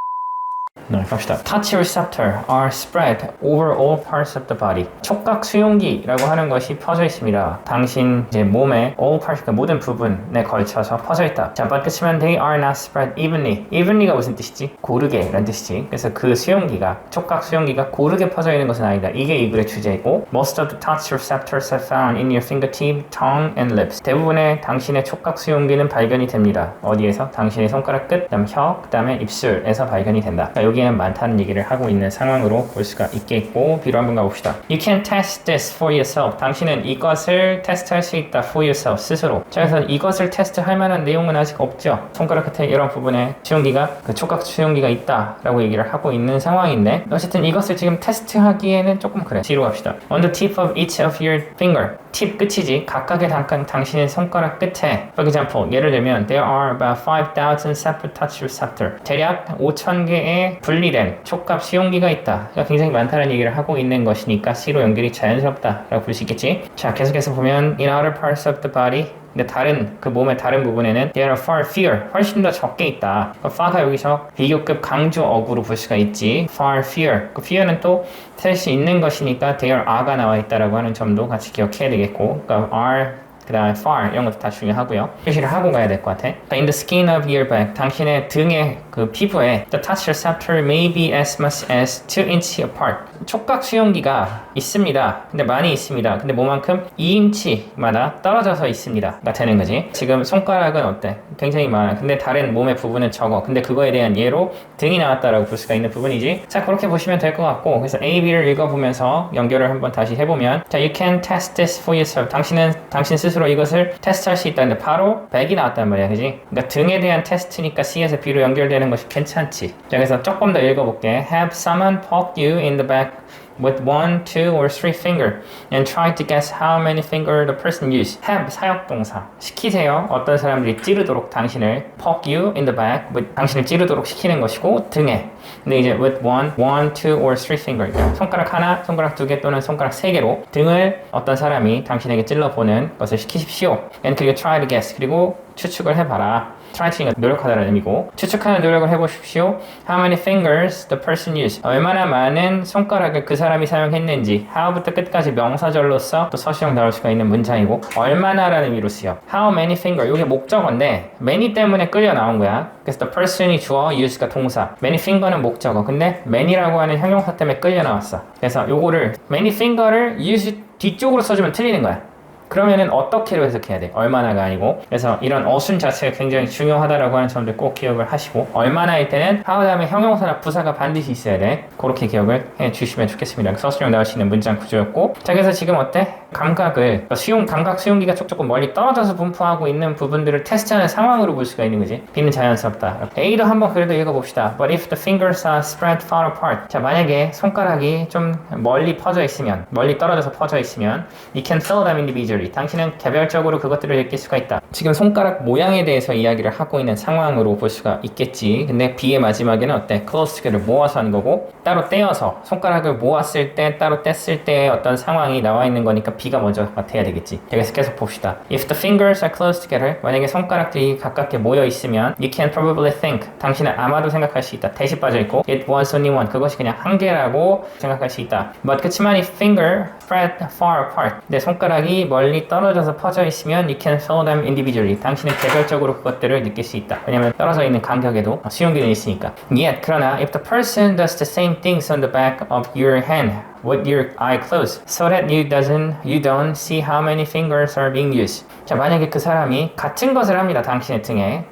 네, 갑시다. Touch receptor are spread over all parts of the body. 촉각 수용기라고 하는 것이 퍼져 있습니다. 당신 이제 몸의 all parts, 그러니까 모든 부분에 걸쳐서 퍼져 있다. 자, but 그치만 they are not spread evenly. evenly가 무슨 뜻이지? 고르게 라는 뜻이지. 그래서 그 수용기가, 촉각 수용기가 고르게 퍼져 있는 것은 아니다. 이게 이 글의 주제이고 Most of the touch receptors are found in your fingertip, tongue, and lips. 대부분의 당신의 촉각 수용기는 발견이 됩니다. 어디에서? 당신의 손가락 끝, 그다음 혀, 그다음에 입술에서 발견이 된다. 자, 여기에는 많다는 얘기를 하고 있는 상황으로 볼 수가 있겠고 B로 한번 가봅시다. You can test this for yourself. 당신은 이것을 테스트할 수 있다. for yourself, 스스로. 자, 그래서 이것을 테스트할 만한 내용은 아직 없죠. 손가락 끝에 이런 부분에 수용기가, 그 촉각 수용기가 있다라고 얘기를 하고 있는 상황인데 어쨌든 이것을 지금 테스트하기에는 조금 그래. C로 갑시다. On the tip of each of your finger. 팁 끝이지. 각각의 당신의 손가락 끝에. For example, 예를 들면 There are about 5,000 separate touch receptor. 대략 5,000개의 분리된 촉각 수용기가 있다. 그러니까 굉장히 많다는 얘기를 하고 있는 것이니까 C로 연결이 자연스럽다라고 볼 수 있겠지. 자, 계속해서 보면 In other parts of the body 근데 다른 그 몸의 다른 부분에는 there are far fewer 훨씬 더 적게 있다. far가 여기서 비교급 강조 어구로 볼 수가 있지. far fewer. 그 fewer는 또 셀 수 있는 것이니까 there are가 나와 있다라고 하는 점도 같이 기억해야 되겠고, 그러니까 are 그 다음에 far 이런 것도 다 중요하고요. 표시를 하고 가야 될 것 같아. In the skin of your back, 당신의 등의 그 피부에 the touch receptor may be as much as 2 inch apart. 촉각 수용기가 있습니다. 근데 많이 있습니다. 근데 뭐만큼? 2인치마다 떨어져서 있습니다.가 되는 거지. 지금 손가락은 어때? 굉장히 많아. 근데 다른 몸의 부분은 적어. 근데 그거에 대한 예로 등이 나왔다라고 볼 수가 있는 부분이지. 자, 그렇게 보시면 될 것 같고, 그래서 A, B를 읽어보면서 연결을 한번 다시 해보면, 자, you can test this for yourself. 당신 스스로 이것을 테스트할 수 있다는데 바로 100이 나왔단 말이야, 그지? 그러니까 등에 대한 테스트니까 C에서 B로 연결되는 것이 괜찮지. 자, 그래서 조금 더 읽어볼게. Have someone poke you in the back with 1, 2, or 3 finger and try to guess how many finger the person used. Have 사역동사. 시키세요. 어떤 사람들이 찌르도록 당신을 poke you in the back with 당신을 찌르도록 시키는 것이고 등에. 근데 이제 with 1, 2, or 3 finger. 손가락 하나, 손가락 2개 또는 손가락 3개로 등을 어떤 사람이 당신에게 찔러보는 것을 시키십시오. And 그리고 try to guess. 그리고 추측을 해봐라. try to가 노력하다는 의미고, 추측하는 노력을 해보십시오. How many fingers the person used. 얼마나 많은 손가락을 그 사람이 사용했는지. how부터 끝까지 명사절로서 또 서술형 나올 수가 있는 문장이고, 얼마나라는 의미로 쓰여. How many finger. 이게 목적어인데 many 때문에 끌려 나온 거야. 그래서 the person이 주어, use가 동사. many finger는 목적어. 근데 many라고 하는 형용사 때문에 끌려 나왔어. 그래서 요거를 many finger를 use 뒤쪽으로 써주면 틀리는 거야. 그러면은 어떻게로 해석해야 돼? 얼마나가 아니고. 그래서 이런 어순 자체가 굉장히 중요하다라고 하는 점들 꼭 기억을 하시고, 얼마나일 때는 how 다음에 형용사나 부사가 반드시 있어야 돼. 그렇게 기억을 해 주시면 좋겠습니다. 서술형 나올 수 있는 문장 구조였고, 자, 그래서 지금 어때? 감각을 감각 수용기가 조금 멀리 떨어져서 분포하고 있는 부분들을 테스트하는 상황으로 볼 수가 있는 거지. B는 자연스럽다. A도 한번 그래도 읽어봅시다. But if the fingers are spread far apart. 자, 만약에 손가락이 좀 멀리 퍼져 있으면, 멀리 떨어져서 퍼져 있으면, you can feel them individually. 당신은 개별적으로 그것들을 느낄 수가 있다. 지금 손가락 모양에 대해서 이야기를 하고 있는 상황으로 볼 수가 있겠지. 근데 B의 마지막에는 어때? close together 모아서 하는 거고, 따로 떼어서 손가락을 모았을 때, 따로 뗐을 때의 어떤 상황이 나와 있는 거니까 B가 먼저 돼야 되겠지. 그래서 계속 봅시다. If the fingers are close together, 만약에 손가락들이 가깝게 모여 있으면, you can probably think. 당신은 아마도 생각할 수 있다. 대시 빠져 있고, it was only one. 그것이 그냥 한 개라고 생각할 수 있다. But 그치만 if finger spread far apart. 내 손가락이 멀리 떨어져서 퍼져 있으면, you can feel them individually. 당신은 개별적으로 그것들을 느낄 수 있다. 왜냐면 떨어져 있는 간격에도 수용기는 있으니까. Yet, 그러나 if the person does the same things on the back of your hand with your eye closed, so that you don't see how many fingers are being used. 자, 만약에 그 사람이 같은 것을 합니다. 당신의 등에.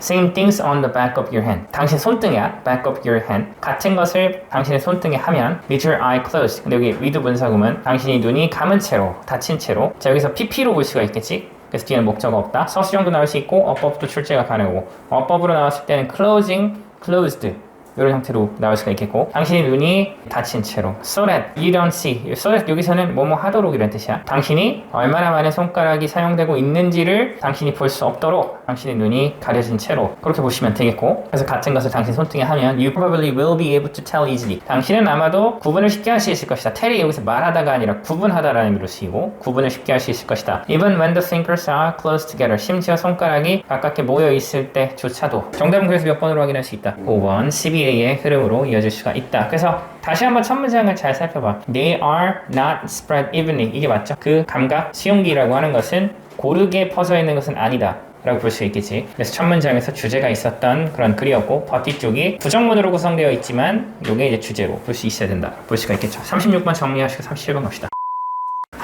Same things on the back of your hand. 당신 손등이야. back of your hand. 같은 것을 당신의 손등에 하면 with your eye closed. 근데 여기 with 분사구문. 당신이 눈이 감은 채로, 닫힌 채로. 자, 여기서 PP로 볼 수가 있겠지? 그래서 뒤에는 목적어 없다. 서술형도 나올 수 있고 어법도 출제가 가능하고, 어법으로 나왔을 때는 closing, closed 이런 형태로 나올 수가 있겠고, 당신의 눈이 닫힌 채로 so that you don't see. so that 여기서는 뭐뭐 하도록 이런 뜻이야. 당신이 얼마나 많은 손가락이 사용되고 있는지를 당신이 볼 수 없도록 당신의 눈이 가려진 채로, 그렇게 보시면 되겠고, 그래서 같은 것을 당신 손등에 하면 you probably will be able to tell easily. 당신은 아마도 구분을 쉽게 할 수 있을 것이다. tell이 여기서 말하다가 아니라 구분하다라는 의미로 쓰이고, 구분을 쉽게 할 수 있을 것이다. Even when the fingers are close together. 심지어 손가락이 가깝게 모여 있을 때조차도. 정답은 그래서 몇 번으로 확인할 수 있다. 5번 12A의 흐름으로 이어질 수가 있다. 그래서 다시 한번 첫 문장을 잘 살펴봐. They are not spread evenly. 이게 맞죠? 그 감각 수용기라고 하는 것은 고르게 퍼져 있는 것은 아니다 라고 볼 수 있겠지. 그래서 첫 문장에서 주제가 있었던 그런 글이었고, 뒤쪽이 부정문으로 구성되어 있지만 이게 이제 주제로 볼 수 있어야 된다 볼 수가 있겠죠. 36번 정리하시고 37번 갑시다.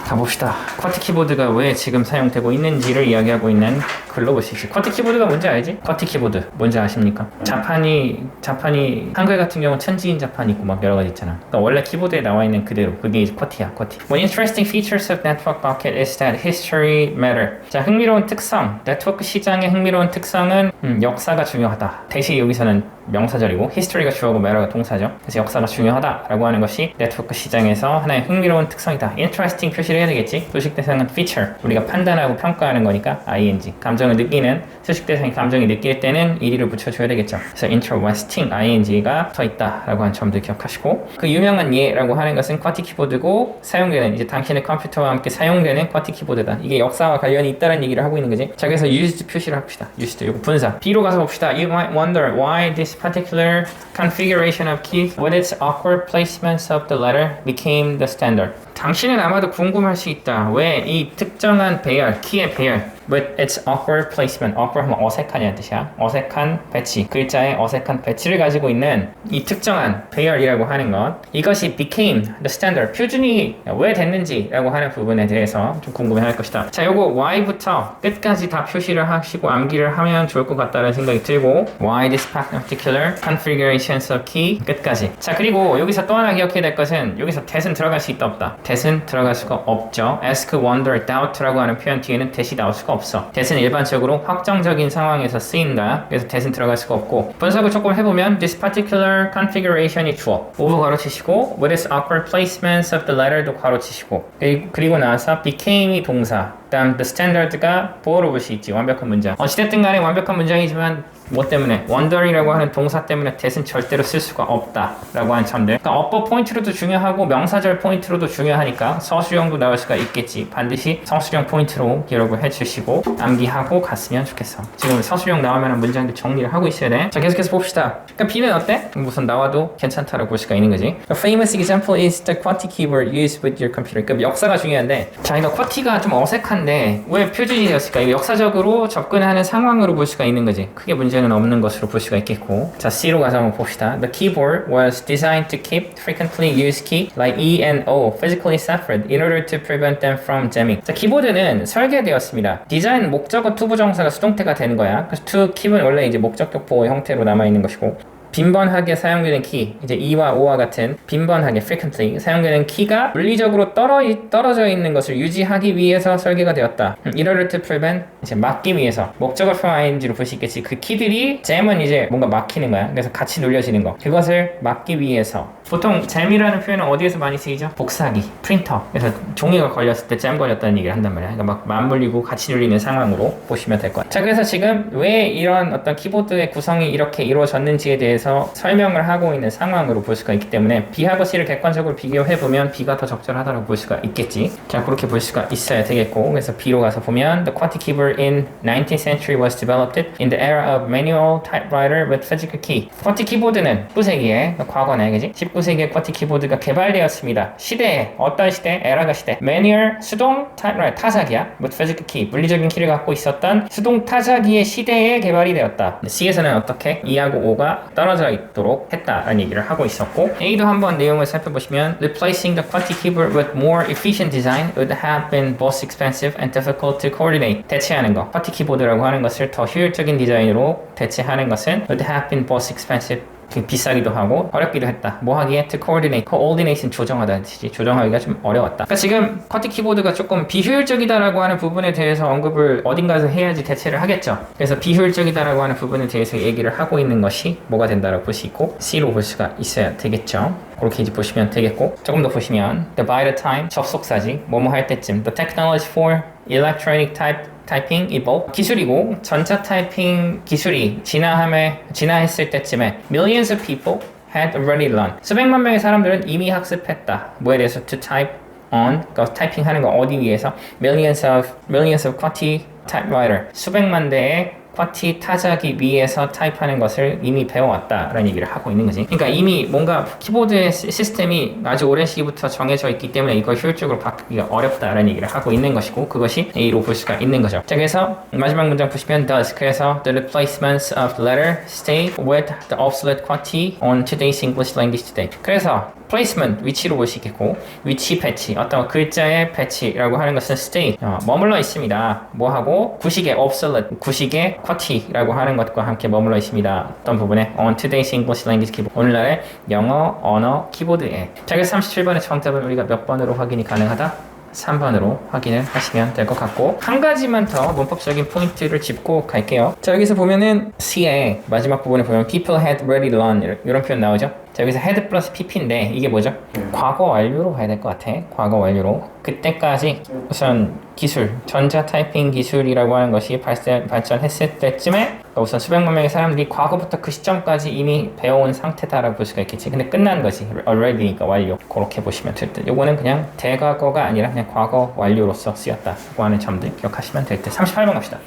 가봅시다. 쿼트 키보드가 왜 지금 사용되고 있는지를 이야기하고 있는 글로 볼 수 있지. 쿼트 키보드가 뭔지 알지? 쿼트 키보드 뭔지 아십니까? 자판이 한글 같은 경우는 천지인 자판이 있고 막 여러 가지 있잖아. 그러니까 원래 키보드에 나와 있는 그대로 그게 이제 쿼티야. One interesting features of network bucket is that history matter. 자, 흥미로운 특성, 네트워크 시장의 흥미로운 특성은 역사가 중요하다. 대신 여기서는 명사절이고 history가 주어고 matter가 동사죠. 그래서 역사가 중요하다라고 하는 것이 네트워크 시장에서 하나의 흥미로운 특성이다. interesting 표시를 해야 되겠지. 수식 대상은 feature, 우리가 판단하고 평가하는 거니까 ing. 감정을 느끼는 수식 대상이 감정이 느낄 때는 ed를 붙여줘야 되겠죠. 그래서 interesting ing가 붙어 있다라고 하는 점들 기억하시고, 그 유명한 예라고 하는 것은 쿼티 키보드고 사용되는 이제 당신의 컴퓨터와 함께 사용되는 쿼티 키보드다. 이게 역사와 관련이 있다는 얘기를 하고 있는 거지. 자, 그래서 used 표시를 합시다. used 이거 분사. B로 가서 봅시다. You might wonder why this particular configuration of keys with its awkward placements of the letter became the standard. 당신은 아마도 궁금할 수 있다. 왜 이 특정한 배열, 키의 배열 with its awkward placement, awkward 하면 어색하냐는 뜻이야. 어색한 배치, 글자의 어색한 배치를 가지고 있는 이 특정한 배열이라고 하는 것, 이것이 became the standard, 표준이 왜 됐는지라고 하는 부분에 대해서 좀 궁금해할 것이다. 자, 요거 why부터 끝까지 다 표시를 하시고 암기를 하면 좋을 것 같다는 생각이 들고, why this particular configurations of key 끝까지. 자, 그리고 여기서 또 하나 기억해야 될 것은 여기서 that은 들어갈 수 있다 없다. that은 들어갈 수가 없죠. ask, wonder, doubt라고 하는 표현 뒤에는 that이 나올 수가 없어. that은 일반적으로 확정적인 상황에서 쓰인다. 그래서 that은 들어갈 수가 없고, 분석을 조금 해보면 this particular configuration이 주어, 오브 괄호치시고 with its awkward placements of the letter도 괄호치시고, 그리고 나서 became이 동사, 그다음 the standard가 보어로 볼 수 있지. 완벽한 문장. 어찌됐든 간에 완벽한 문장이지만 뭐 때문에? wonder이라고 하는 동사 때문에 that은 절대로 쓸 수가 없다라고 하는 점들. 그러니까 어법 포인트로도 중요하고 명사절 포인트로도 중요하니까 서술형도 나올 수가 있겠지. 반드시 서술형 포인트로 기록을 해주시고 암기하고 갔으면 좋겠어. 지금 서술형 나오면 문장들 정리를 하고 있어야 돼. 자, 계속해서 봅시다. 그러니까 B는 어때? 우선 나와도 괜찮다라고 볼 수가 있는 거지. A famous example is the QWERTY keyboard used with your computer. 그러니까 역사가 중요한데, 자, 이거 QWERTY가 좀 어색한데 왜 표준이 되었을까? 이거 역사적으로 접근하는 상황으로 볼 수가 있는 거지. 크게 문제는 없는 것으로 볼 수가 있겠고. 자, C로 가서 한번 봅시다. The keyboard was designed to keep frequently used key like E and O physically separate in order to prevent them from jamming. 자, 키보드는 설계되었습니다. 디자인 목적어 투부정사가 수동태가 되는 거야. 그래서 to keep은 원래 이제 목적격 보호 형태로 남아 있는 것이고, 빈번하게 사용되는 키, 이제 E와 O와 같은 빈번하게 frequently 사용되는 키가 물리적으로 떨어져 있는 것을 유지하기 위해서 설계가 되었다. In order to prevent, 이제 막기 위해서, 목적어표 ing로 볼 수 있겠지. 그 키들이 jam은 이제 뭔가 막히는 거야. 그래서 같이 눌려지는 거. 그것을 막기 위해서. 보통 jam이라는 표현은 어디에서 많이 쓰이죠? 복사기, 프린터. 그래서 종이가 걸렸을 때 jam 걸렸다는 얘기를 한단 말이야. 그러니까 막 맞물리고 같이 눌리는 상황으로 보시면 될 거야. 자, 그래서 지금 왜 이런 어떤 키보드의 구성이 이렇게 이루어졌는지에 대해서 설명을 하고 있는 상황으로 볼 수가 있기 때문에 B하고 C를 객관적으로 비교해보면 B가 더 적절하다고 볼 수가 있겠지. 자, 그렇게 볼 수가 있어야 되겠고, 그래서 B로 가서 보면 The QWERTY keyboard in 19th century was developed in the era of manual typewriter with physical key. QWERTY 키보드는 19세기에, 과거네, 그지? 19세기에 QWERTY 키보드가 개발되었습니다. 시대에, 어떤 시대? 에라가 시대. manual, 수동, typewriter, 타자기야. with physical key, 물리적인 키를 갖고 있었던 수동 타자기의 시대에 개발이 되었다. C에서는 어떻게? E하고 O가 떨어져 있도록 했다라는 얘기를 하고 있었고, A도 한번 내용을 살펴보시면 Replacing the QWERTY keyboard with more efficient design would have been both expensive and difficult to coordinate. 대체하는 거, QWERTY 키보드라고 하는 것을 더 효율적인 디자인으로 대체하는 것은 would have been both expensive, 비싸기도 하고 어렵기도 했다. 뭐 하기에? To coordinate. coordinate는 조정하다는 뜻이지. 조정하기가 좀 어려웠다. 그러니까 지금 QWERTY 키보드가 조금 비효율적이다라고 하는 부분에 대해서 언급을 어딘가에서 해야지 대체를 하겠죠. 그래서 비효율적이다라고 하는 부분에 대해서 얘기를 하고 있는 것이 뭐가 된다라고 볼 수 있고, C로 볼 수가 있어야 되겠죠. 그렇게 이제 보시면 되겠고, 조금 더 보시면 The by the time, 접속사지, 뭐뭐 할 때쯤 The technology for electronic 타이핑 evolved. 기술이고 전자 타이핑 기술이 진화했을 때쯤에 millions of people had already learned. 수백만 명의 사람들은 이미 학습했다. 뭐에 대해서? To type on, 그러니까 타이핑하는 거 어디 위해서? millions of QWERTY typewriter. 수백만 대의 QWERTY 타자기 위에서 타입하는 것을 이미 배워왔다라는 얘기를 하고 있는 거지. 그러니까 이미 뭔가 키보드의 시스템이 아주 오랜 시기부터 정해져 있기 때문에 이걸 효율적으로 바꾸기가 어렵다라는 얘기를 하고 있는 것이고, 그것이 A로 볼 수가 있는 거죠. 자, 그래서 마지막 문장 보시면 does, 그래서 the replacements of the letter stay with the obsolete QWERTY on today's English language today. 그래서 placement, 위치로 볼 수 있겠고, 위치 배치, 어떤 글자의 배치라고 하는 것은 stay, 머물러 있습니다. 뭐하고? 구식의 obsolete, 구식의 QWERTY라고 하는 것과 함께 머물러 있습니다. 어떤 부분에? on today's English language keyboard, 오늘날의 영어 언어 키보드에. 자, 그래서 37번의 정답은 우리가 몇 번으로 확인이 가능하다? 3번으로 확인을 하시면 될 것 같고 한 가지만 더 문법적인 포인트를 짚고 갈게요. 자, 여기서 보면은 C의 마지막 부분에 보면 people had ready learned 이런 표현 나오죠. 자, 여기서 had 플러스 pp인데 이게 뭐죠? 과거 완료로 가야 될 것 같아. 과거 완료로. 그때까지 우선 기술, 전자 타이핑 기술이라고 하는 것이 발전했을 때쯤에 우선 수백만 명의 사람들이 과거부터 그 시점까지 이미 배워온 상태다라고 볼 수가 있겠지. 근데 끝난 거지. already니까 완료. 그렇게 보시면 될 듯. 요거는 그냥 대과거가 아니라 그냥 과거 완료로서 쓰였다고 하는 점들 기억하시면 될 듯. 38번 갑시다.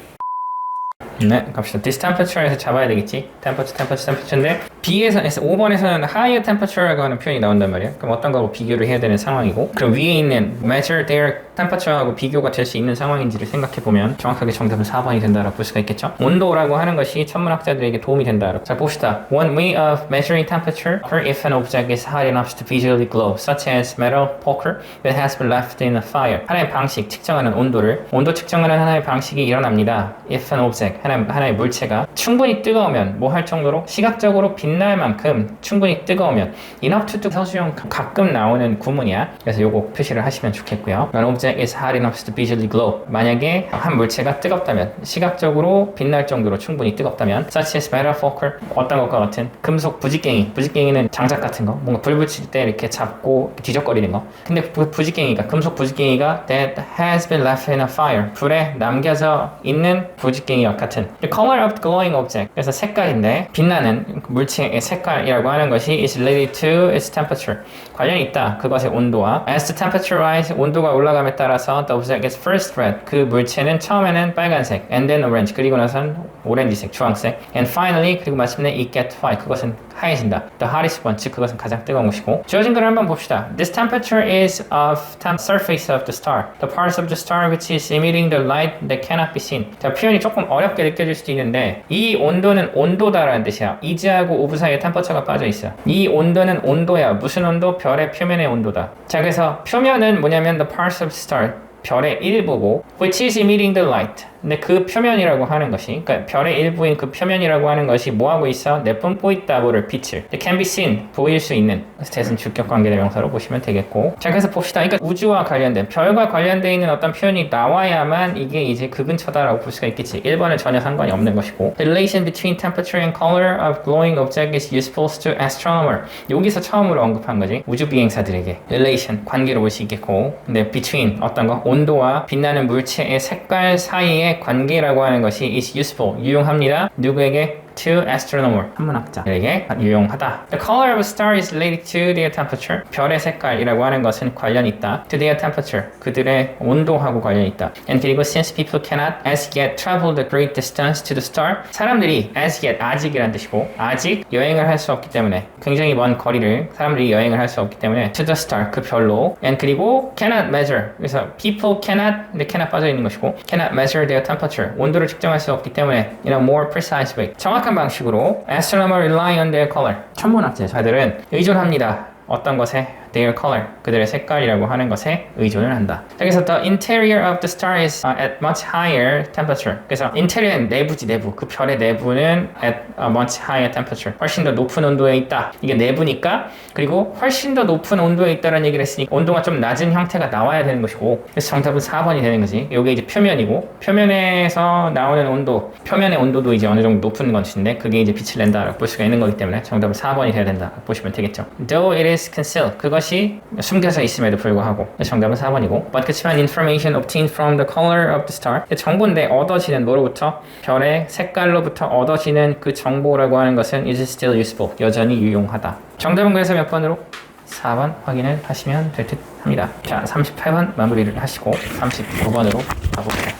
네, 갑시다. This temperature에서 잡아야 되겠지. temperature인데 B에서 5번에서는 higher temperature라고 하는 표현이 나온단 말이야. 그럼 어떤 거하고 비교를 해야 되는 상황이고 그럼 위에 있는 measure their temperature하고 비교가 될 수 있는 상황인지를 생각해 보면 정확하게 정답은 4번이 된다라고 볼 수가 있겠죠. 온도라고 하는 것이 천문학자들에게 도움이 된다라고. 자, 봅시다. One way of measuring temperature if an object is hot enough to visually glow, such as metal poker that has been left in a fire. 하나의 방식, 측정하는 온도를 온도 측정하는 하나의 방식이 일어납니다. If an object, 하나의 물체가 충분히 뜨거우면 뭐 할 정도로 시각적으로 빛날 만큼 충분히 뜨거우면 enough to do 서술형 가끔 나오는 구문이야. 그래서 요거 표시를 하시면 좋겠고요. An object is hot enough to visually glow. 만약에 한 물체가 뜨겁다면 시각적으로 빛날 정도로 충분히 뜨겁다면 such as metal poker 어떤 것과 같은 금속 부직갱이는 장작 같은 거 뭔가 불 붙일 때 이렇게 잡고 뒤적거리는 거. 근데 부직갱이가 금속 부직갱이가 that has been left in a fire 불에 남겨져 있는 부직갱이와 같은 The color of the glowing object 그래서 색깔인데 빛나는 물체의 색깔이라고 하는 것이 is related to its temperature 관련이 있다 그것의 온도와 as the temperature rise 온도가 올라감에 따라서 the object is first red 그 물체는 처음에는 빨간색 and then orange 그리고 나선 오렌지색 주황색 and finally 그리고 마침내 it gets white 그것은 하얘진다 the hottest one 즉 그것은 가장 뜨거운 것이고 주어진 글을 한번 봅시다 This temperature is of the surface of the star the parts of the star which is emitting the light that cannot be seen 자 표현이 조금 어렵게 느껴질 수도 있는데 이 온도는 온도다라는 뜻이야 이즈하고 오브 사이에 템퍼처가 빠져 있어 이 온도는 온도야 무슨 온도? 별의 표면의 온도다 자 그래서 표면은 뭐냐면 the parts of the star 별의 일부고 which is emitting the light 근데 그 표면이라고 하는 것이 그러니까 별의 일부인 그 표면이라고 하는 것이 뭐하고 있어? 내뿜고 있다고를 빛을 can be seen 보일 수 있는 대신 주격 관계대명사로 보시면 되겠고 자 그래서 봅시다 그러니까 우주와 관련된 별과 관련되어 있는 어떤 표현이 나와야만 이게 이제 그 근처다라고 볼 수가 있겠지 1번은 전혀 상관이 없는 것이고 The relation between temperature and color of glowing object is useful to astronomer 여기서 처음으로 언급한 거지 우주 비행사들에게 relation 관계로 볼 수 있겠고 근데 between 어떤 거? 온도와 빛나는 물체의 색깔 사이에 관계라고 하는 것이 is useful, 유용합니다. 누구에게? to astronomer, 천문학자에게 유용하다. The color of a star is related to their temperature. 별의 색깔이라고 하는 것은 관련이 있다. To their temperature, 그들의 온도하고 관련이 있다. And 그리고 since people cannot as yet travel the great distance to the star, 사람들이 as yet, 아직이란 뜻이고 아직 여행을 할 수 없기 때문에 굉장히 먼 거리를 사람들이 여행을 할 수 없기 때문에 to the star, 그 별로 and 그리고 cannot measure, 그래서 people cannot, 근데 cannot 빠져 있는 것이고 cannot measure their temperature, 온도를 측정할 수 없기 때문에 in a more precise way, 정확한 방식으로 astronomer rely on their color 천문학자들은 의존합니다 어떤 것에? their color 그들의 색깔이라고 하는 것에 의존을 한다 그래서 the interior of the star is at much higher temperature 그래서 interior는 내부지 내부 그 별의 내부는 at a much higher temperature 훨씬 더 높은 온도에 있다 이게 내부니까 그리고 훨씬 더 높은 온도에 있다는 얘기를 했으니까 온도가 좀 낮은 형태가 나와야 되는 것이고 그래서 정답은 4번이 되는 거지 이게 이제 표면이고 표면에서 나오는 온도 표면의 온도도 이제 어느 정도 높은 것인데 그게 이제 빛을 낸다라고 볼 수가 있는 거기 때문에 정답은 4번이 돼야 된다 보시면 되겠죠 though it is concealed 그것이 숨겨져 있음에도 불구하고 정답은 4번이고 but 그렇지만 information obtained from the color of the star 정보인데 얻어지는 뭐로부터? 별의 색깔로부터 얻어지는 그 정보라고 하는 것은 is still useful 여전히 유용하다 정답은 그래서 몇 번으로? 4번 확인을 하시면 될 듯 합니다 자 38번 마무리를 하시고 39번으로 가봅시다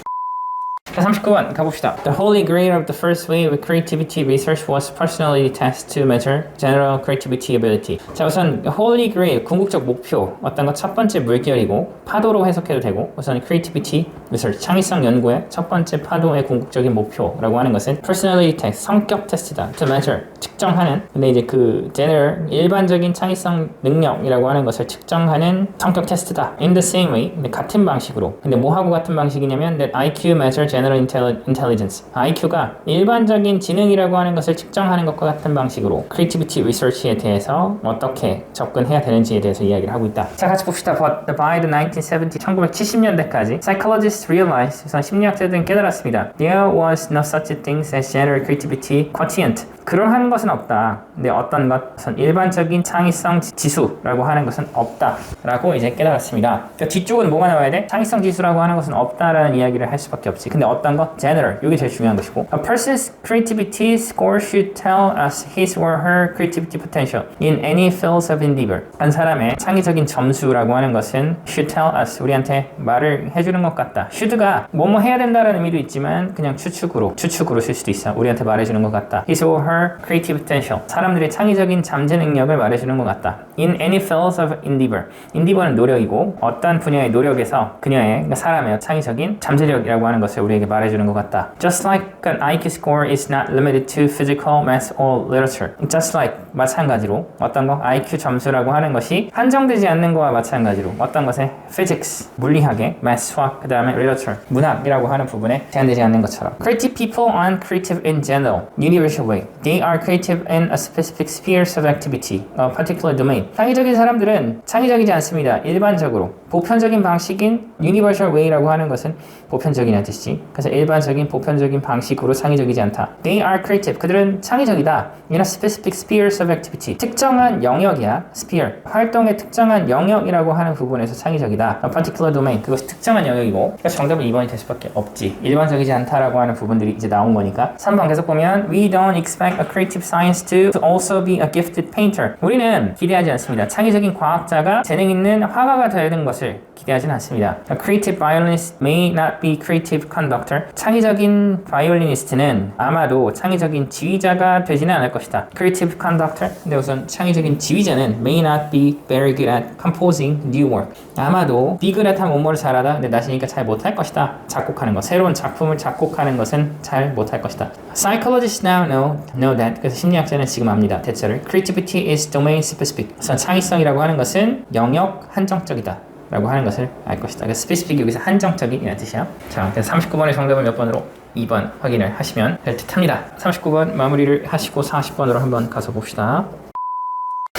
39번 가봅시다. The holy grail of the first wave of creativity research was personality tests to measure general creativity ability. 자 우선 holy grail 궁극적 목표 어떤 것 첫 번째 물결이고 파도로 해석해도 되고 우선 creativity research 창의성 연구의 첫 번째 파도의 궁극적인 목표라고 하는 것은 personality test 성격 테스트다. To measure 측정하는 근데 이제 그 general 일반적인 창의성 능력이라고 하는 것을 측정하는 성격 테스트다. In the same way 근데 같은 방식으로 근데 뭐하고 같은 방식이냐면 that IQ measure general general intelligence. IQ가 일반적인 지능이라고 하는 것을 측정하는 것과 같은 방식으로 creativity research에 대해서 어떻게 접근해야 되는지에 대해서 이야기를 하고 있다. 자, 같이 봅시다. But by the 1970, 1970년대까지 psychologists realized, 우선 심리학자들은 깨달았습니다. There was no such a thing as general creativity quotient. 그러한 것은 없다. 근데 어떤 것은 일반적인 창의성 지수라고 하는 것은 없다라고 이제 깨달았습니다. 그러니까 뒤쪽은 뭐가 나와야 돼? 창의성 지수라고 하는 것은 없다라는 이야기를 할 수밖에 없지. 근데 어떤 것? General. 이게 제일 중요한 것이고. A person's creativity score should tell us his or her creativity potential in any fields of endeavor. 한 사람의 창의적인 점수라고 하는 것은 should tell us, 우리한테 말을 해주는 것 같다. should가 뭐뭐 해야 된다라는 의미도 있지만 그냥 추측으로 쓸 수도 있어. 우리한테 말해주는 것 같다. His or her creative potential. 사람들의 창의적인 잠재 능력을 말해주는 것 같다. In any fields of endeavor. endeavor는 노력이고 어떤 분야의 노력에서 그녀의, 그러니까 사람의 창의적인 잠재력이라고 하는 것을 우리에게 말해주는 것 같다. Just like an IQ score is not limited to physical, math, or literature. Just like 마찬가지로 어떤 거? IQ 점수라고 하는 것이 한정되지 않는 거와 마찬가지로 어떤 것에 physics, 물리학에 math, 수학, 그 다음에 literature, 문학이라고 하는 부분에 제한되지 않는 것처럼. Creative people aren't creative in general, universal way. They are creative in a specific spheres of activity, a particular domain. 창의적인 사람들은 창의적이지 않습니다. 일반적으로. 보편적인 방식인 universal way라고 하는 것은 보편적이라는 뜻이지. 그래서 일반적인 보편적인 방식으로 창의적이지 않다. They are creative. 그들은 창의적이다. In a specific spheres of activity. 특정한 영역이야. sphere. 활동의 특정한 영역이라고 하는 부분에서 창의적이다. A particular domain. 그것이 특정한 영역이고. 그러니까 정답은 2번이 될 수밖에 없지. 일반적이지 않다라고 하는 부분들이 이제 나온 거니까. 3번 계속 보면 We don't expect a creative science to also be a gifted painter. 우리는 기대하지 않습니다. 창의적인 과학자가 재능 있는 화가가 되는 것을 기대하지는 않습니다. A creative violinist may not be creative conductor. 창의적인 바이올리니스트는 아마도 창의적인 지휘자가 되지는 않을 것이다. Creative conductor. 근데 우선 창의적인 지휘자는 may not be very good at composing new work. 아마도 be good at 하면 뭐뭐를 잘하다. 근데 나시니까 잘 못할 것이다. 작곡하는 것. 새로운 작품을 작곡하는 것은 잘 못할 것이다. Psychologists now know that. 그래서 심리학자는 지금 압니다. 대체를. Creativity is domain specific. 우선 창의성이라고 하는 것은 영역 한정적이다. 라고 하는 것을 알 것이다. 그래서 specific 여기서 한정적이라는 뜻이야. 자, 그래서 39번의 정답은 몇 번으로? 2번 확인을 하시면 될 듯 합니다. 39번 마무리를 하시고 40번으로 한번 가서 봅시다.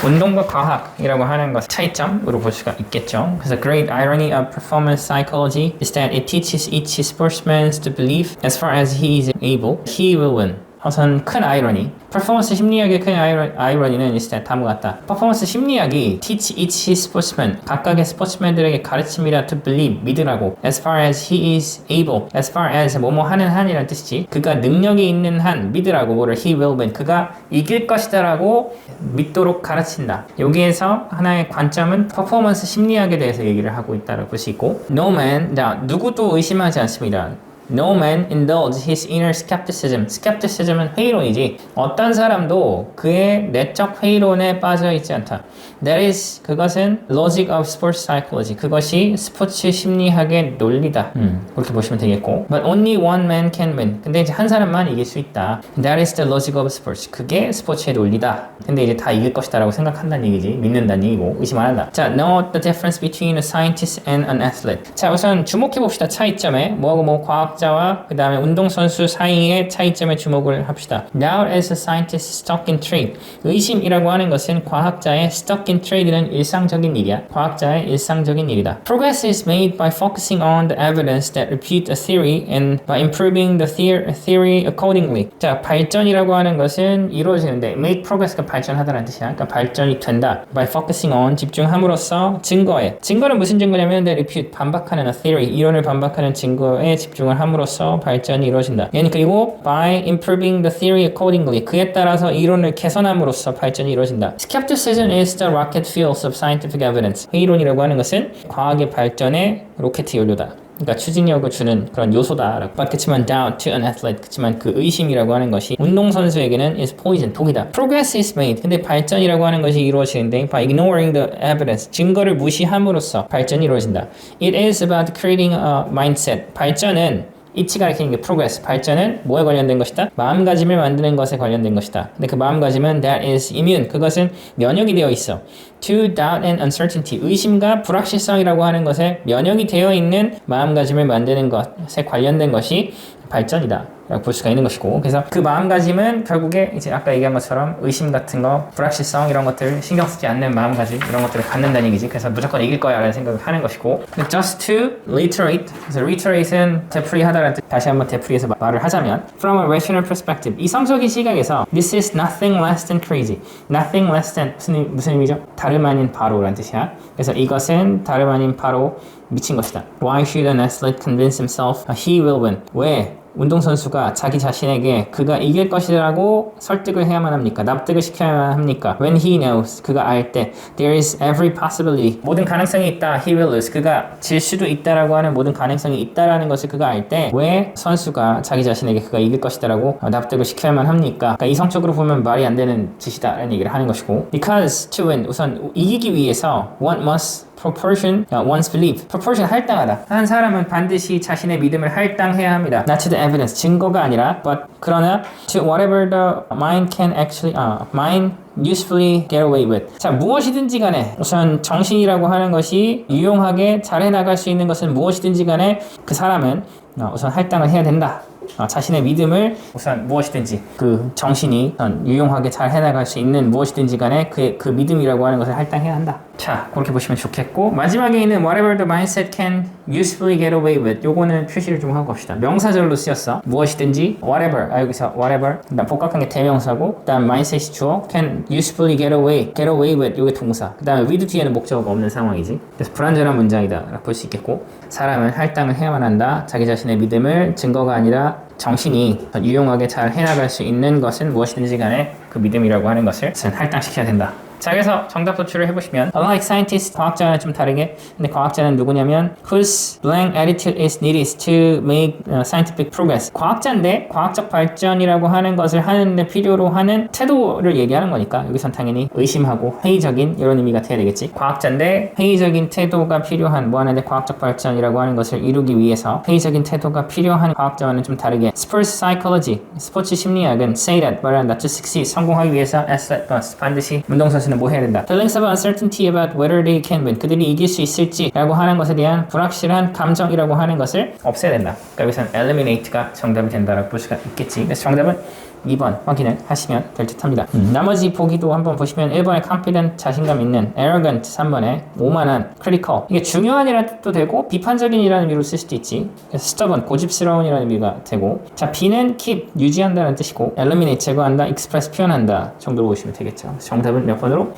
운동과 과학이라고 하는 것 차이점으로 볼 수가 있겠죠. 그래서 great irony of performance psychology is that it teaches each sportsman to believe as far as he is able, he will win. 우선 큰 아이러니. 퍼포먼스 심리학의 큰 아이러니는 일단 다음과 같다. 퍼포먼스 심리학이 teach each sportsman, 각각의 스포츠맨들에게 가르칩니다. to believe, 믿으라고. as far as he is able, as far as 뭐뭐 하는 한이라는 뜻이지. 그가 능력이 있는 한 믿으라고. 뭐를 he will win, 그가 이길 것이다 라고 믿도록 가르친다. 여기에서 하나의 관점은 퍼포먼스 심리학에 대해서 얘기를 하고 있다고 볼 수 있고, no man, 누구도 의심하지 않습니다. No man indulges his inner skepticism. skepticism은 회의론이지. 어떤 사람도 그의 내적 회의론에 빠져 있지 않다. That is, 그것은 logic of sports psychology. 그것이 스포츠 심리학의 논리다. 그렇게 보시면 되겠고. But only one man can win. 근데 이제 한 사람만 이길 수 있다. That is the logic of sports. 그게 스포츠의 논리다. 근데 이제 다 이길 것이다 라고 생각한다는 얘기지. 믿는다는 얘기고 의심 안 한다. 자, note the difference between a scientist and an athlete. 자, 우선 주목해 봅시다. 차이점에 뭐하고 뭐 과학자와 그 다음에 운동선수 사이의 차이점에 주목을 합시다. Doubt as a scientist stuck in trade. 의심이라고 하는 것은 과학자의 stuck in trade는 일상적인 일이야. 과학자의 일상적인 일이다. Progress is made by focusing on the evidence that refute a theory and by improving the theory accordingly. 자, 발전이라고 하는 것은 이루어지는데 make progress가 발전하다는 뜻이야. 그러니까 발전이 된다. By focusing on, 집중함으로써 증거에. 증거는 무슨 증거냐면 the refute, 반박하는 a theory, 이론을 반박하는 증거에 집중을 함으로써 발전이 이루어진다. 그리고 by improving the theory accordingly, 그에 따라서 이론을 개선함으로써 발전이 이루어진다. Skepticism is the rocket fuels of scientific evidence. 회의론이라고 하는 것은 과학의 발전의 로켓 연료다. 그러니까 추진력을 주는 그런 요소다. 그렇지만 doubt to an athlete, 그렇지만 그 의심이라고 하는 것이 운동선수에게는 is poison, 독이다. Progress is made, 근데 발전이라고 하는 것이 이루어지는데 by ignoring the evidence, 증거를 무시함으로써 발전이 이루어진다. It is about creating a mindset. 발전은 이치가 가리키는 게 progress, 발전은 뭐에 관련된 것이다? 마음가짐을 만드는 것에 관련된 것이다. 근데 그 마음가짐은 that is immune, 그것은 면역이 되어 있어. To doubt and uncertainty, 의심과 불확실성이라고 하는 것에 면역이 되어 있는 마음가짐을 만드는 것에 관련된 것이 발전이다 라고 볼 수가 있는 것이고, 그래서 그 마음가짐은 결국에 이제 아까 얘기한 것처럼 의심 같은 거, 불확실성 이런 것들 신경 쓰지 않는 마음가짐 이런 것들을 갖는다는 얘기지. 그래서 무조건 이길 거야 라는 생각을 하는 것이고, just to reiterate, 그래서 reiterate은 되풀이하다라는 뜻. 다시 한번 되풀이해서 말을 하자면 from a rational perspective, 이성적인 시각에서 this is nothing less than crazy. nothing less than 무슨 의미죠? 다름 아닌 바로라는 뜻이야. 그래서 이것은 다름 아닌 바로 미친 것이다. Why should an athlete convince himself he will win? 왜 운동선수가 자기 자신에게 그가 이길 것이라고 설득을 해야만 합니까? 납득을 시켜야만 합니까? When he knows, 그가 알 때 there is every possibility, 모든 가능성이 있다. He will lose, 그가 질 수도 있다라고 하는 모든 가능성이 있다라는 것을 그가 알 때 왜 선수가 자기 자신에게 그가 이길 것이다라고 납득을 시켜야만 합니까? 그러니까 이성적으로 보면 말이 안 되는 짓이다라는 얘기를 하는 것이고, because to win, 우선 이기기 위해서 one must proportion one's belief. proportion 할당하다. 한 사람은 반드시 자신의 믿음을 할당해야 합니다. Not to the evidence, 증거가 아니라, but 그러나 to whatever the mind can actually mind usefully get away with. 자, 무엇이든지 간에 우선 정신이라고 하는 것이 유용하게 잘 해나갈 수 있는 것은 무엇이든지 간에 그 사람은 우선 할당을 해야 된다. 자신의 믿음을 우선 무엇이든지 그 정신이 유용하게 잘 해나갈 수 있는 무엇이든지 간에 그 믿음이라고 하는 것을 할당해야 한다. 자, 그렇게 보시면 좋겠고, 마지막에 있는 whatever the mindset can usefully get away with, 요거는 표시를 좀 하고 갑시다. 명사절로 쓰였어. 무엇이든지 whatever, 여기서 whatever, 그다음 복각한 게 대명사고, 그다음 mindset이 주어, can usefully get away with, 요게 동사, 그다음에 with 뒤에는 목적어가 없는 상황이지. 그래서 불완전한 문장이다 라고 볼 수 있겠고, 사람은 할당을 해야만 한다. 자기 자신의 믿음을 증거가 아니라 정신이 유용하게 잘 해나갈 수 있는 것은 무엇이든지 간에 그 믿음이라고 하는 것을 할당시켜야 된다. 자, 그래서 정답 도출을 해보시면 unlike scientists, 과학자와는 좀 다르게, 근데 과학자는 누구냐면 whose blank attitude is needed to make scientific progress. 과학자인데 과학적 발전이라고 하는 것을 하는데 필요로 하는 태도를 얘기하는 거니까 여기선 당연히 의심하고 회의적인 이런 의미가 돼야 되겠지. 과학자인데 회의적인 태도가 필요한, 뭐 하는데 과학적 발전이라고 하는 것을 이루기 위해서 회의적인 태도가 필요한 과학자와는 좀 다르게 sports psychology, 스포츠 심리학은 say that, 말한다, to succeed, 성공하기 위해서 athlete must, 반드시 운동선수 뭐 해야 된다. Feelings of uncertainty about whether they can win. 그들이 이길 수 있을지 라고 하는 것에 대한 불확실한 감정이라고 하는 것을 없애야 된다. 그러니까 여기서는 eliminate가 정답이 된다라고 볼 수가 있겠지. 그래서 정답은 2번 확인을 하시면 될 듯 합니다. 나머지 보기도 한번 보시면 1번에 confident, 자신감 있는, arrogant 3번에 오만한, critical, 이게 중요한이라는 뜻도 되고 비판적인이라는 의미로 쓸 수도 있지. 그래서 stubborn, 고집스러운이라는 의미가 되고, 자, B는 keep, 유지한다는 뜻이고, eliminate, 제거한다, express, 표현한다 정도로 보시면 되겠죠. 정답은 몇 번으로?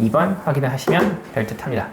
2번 확인을 하시면 될 듯 합니다.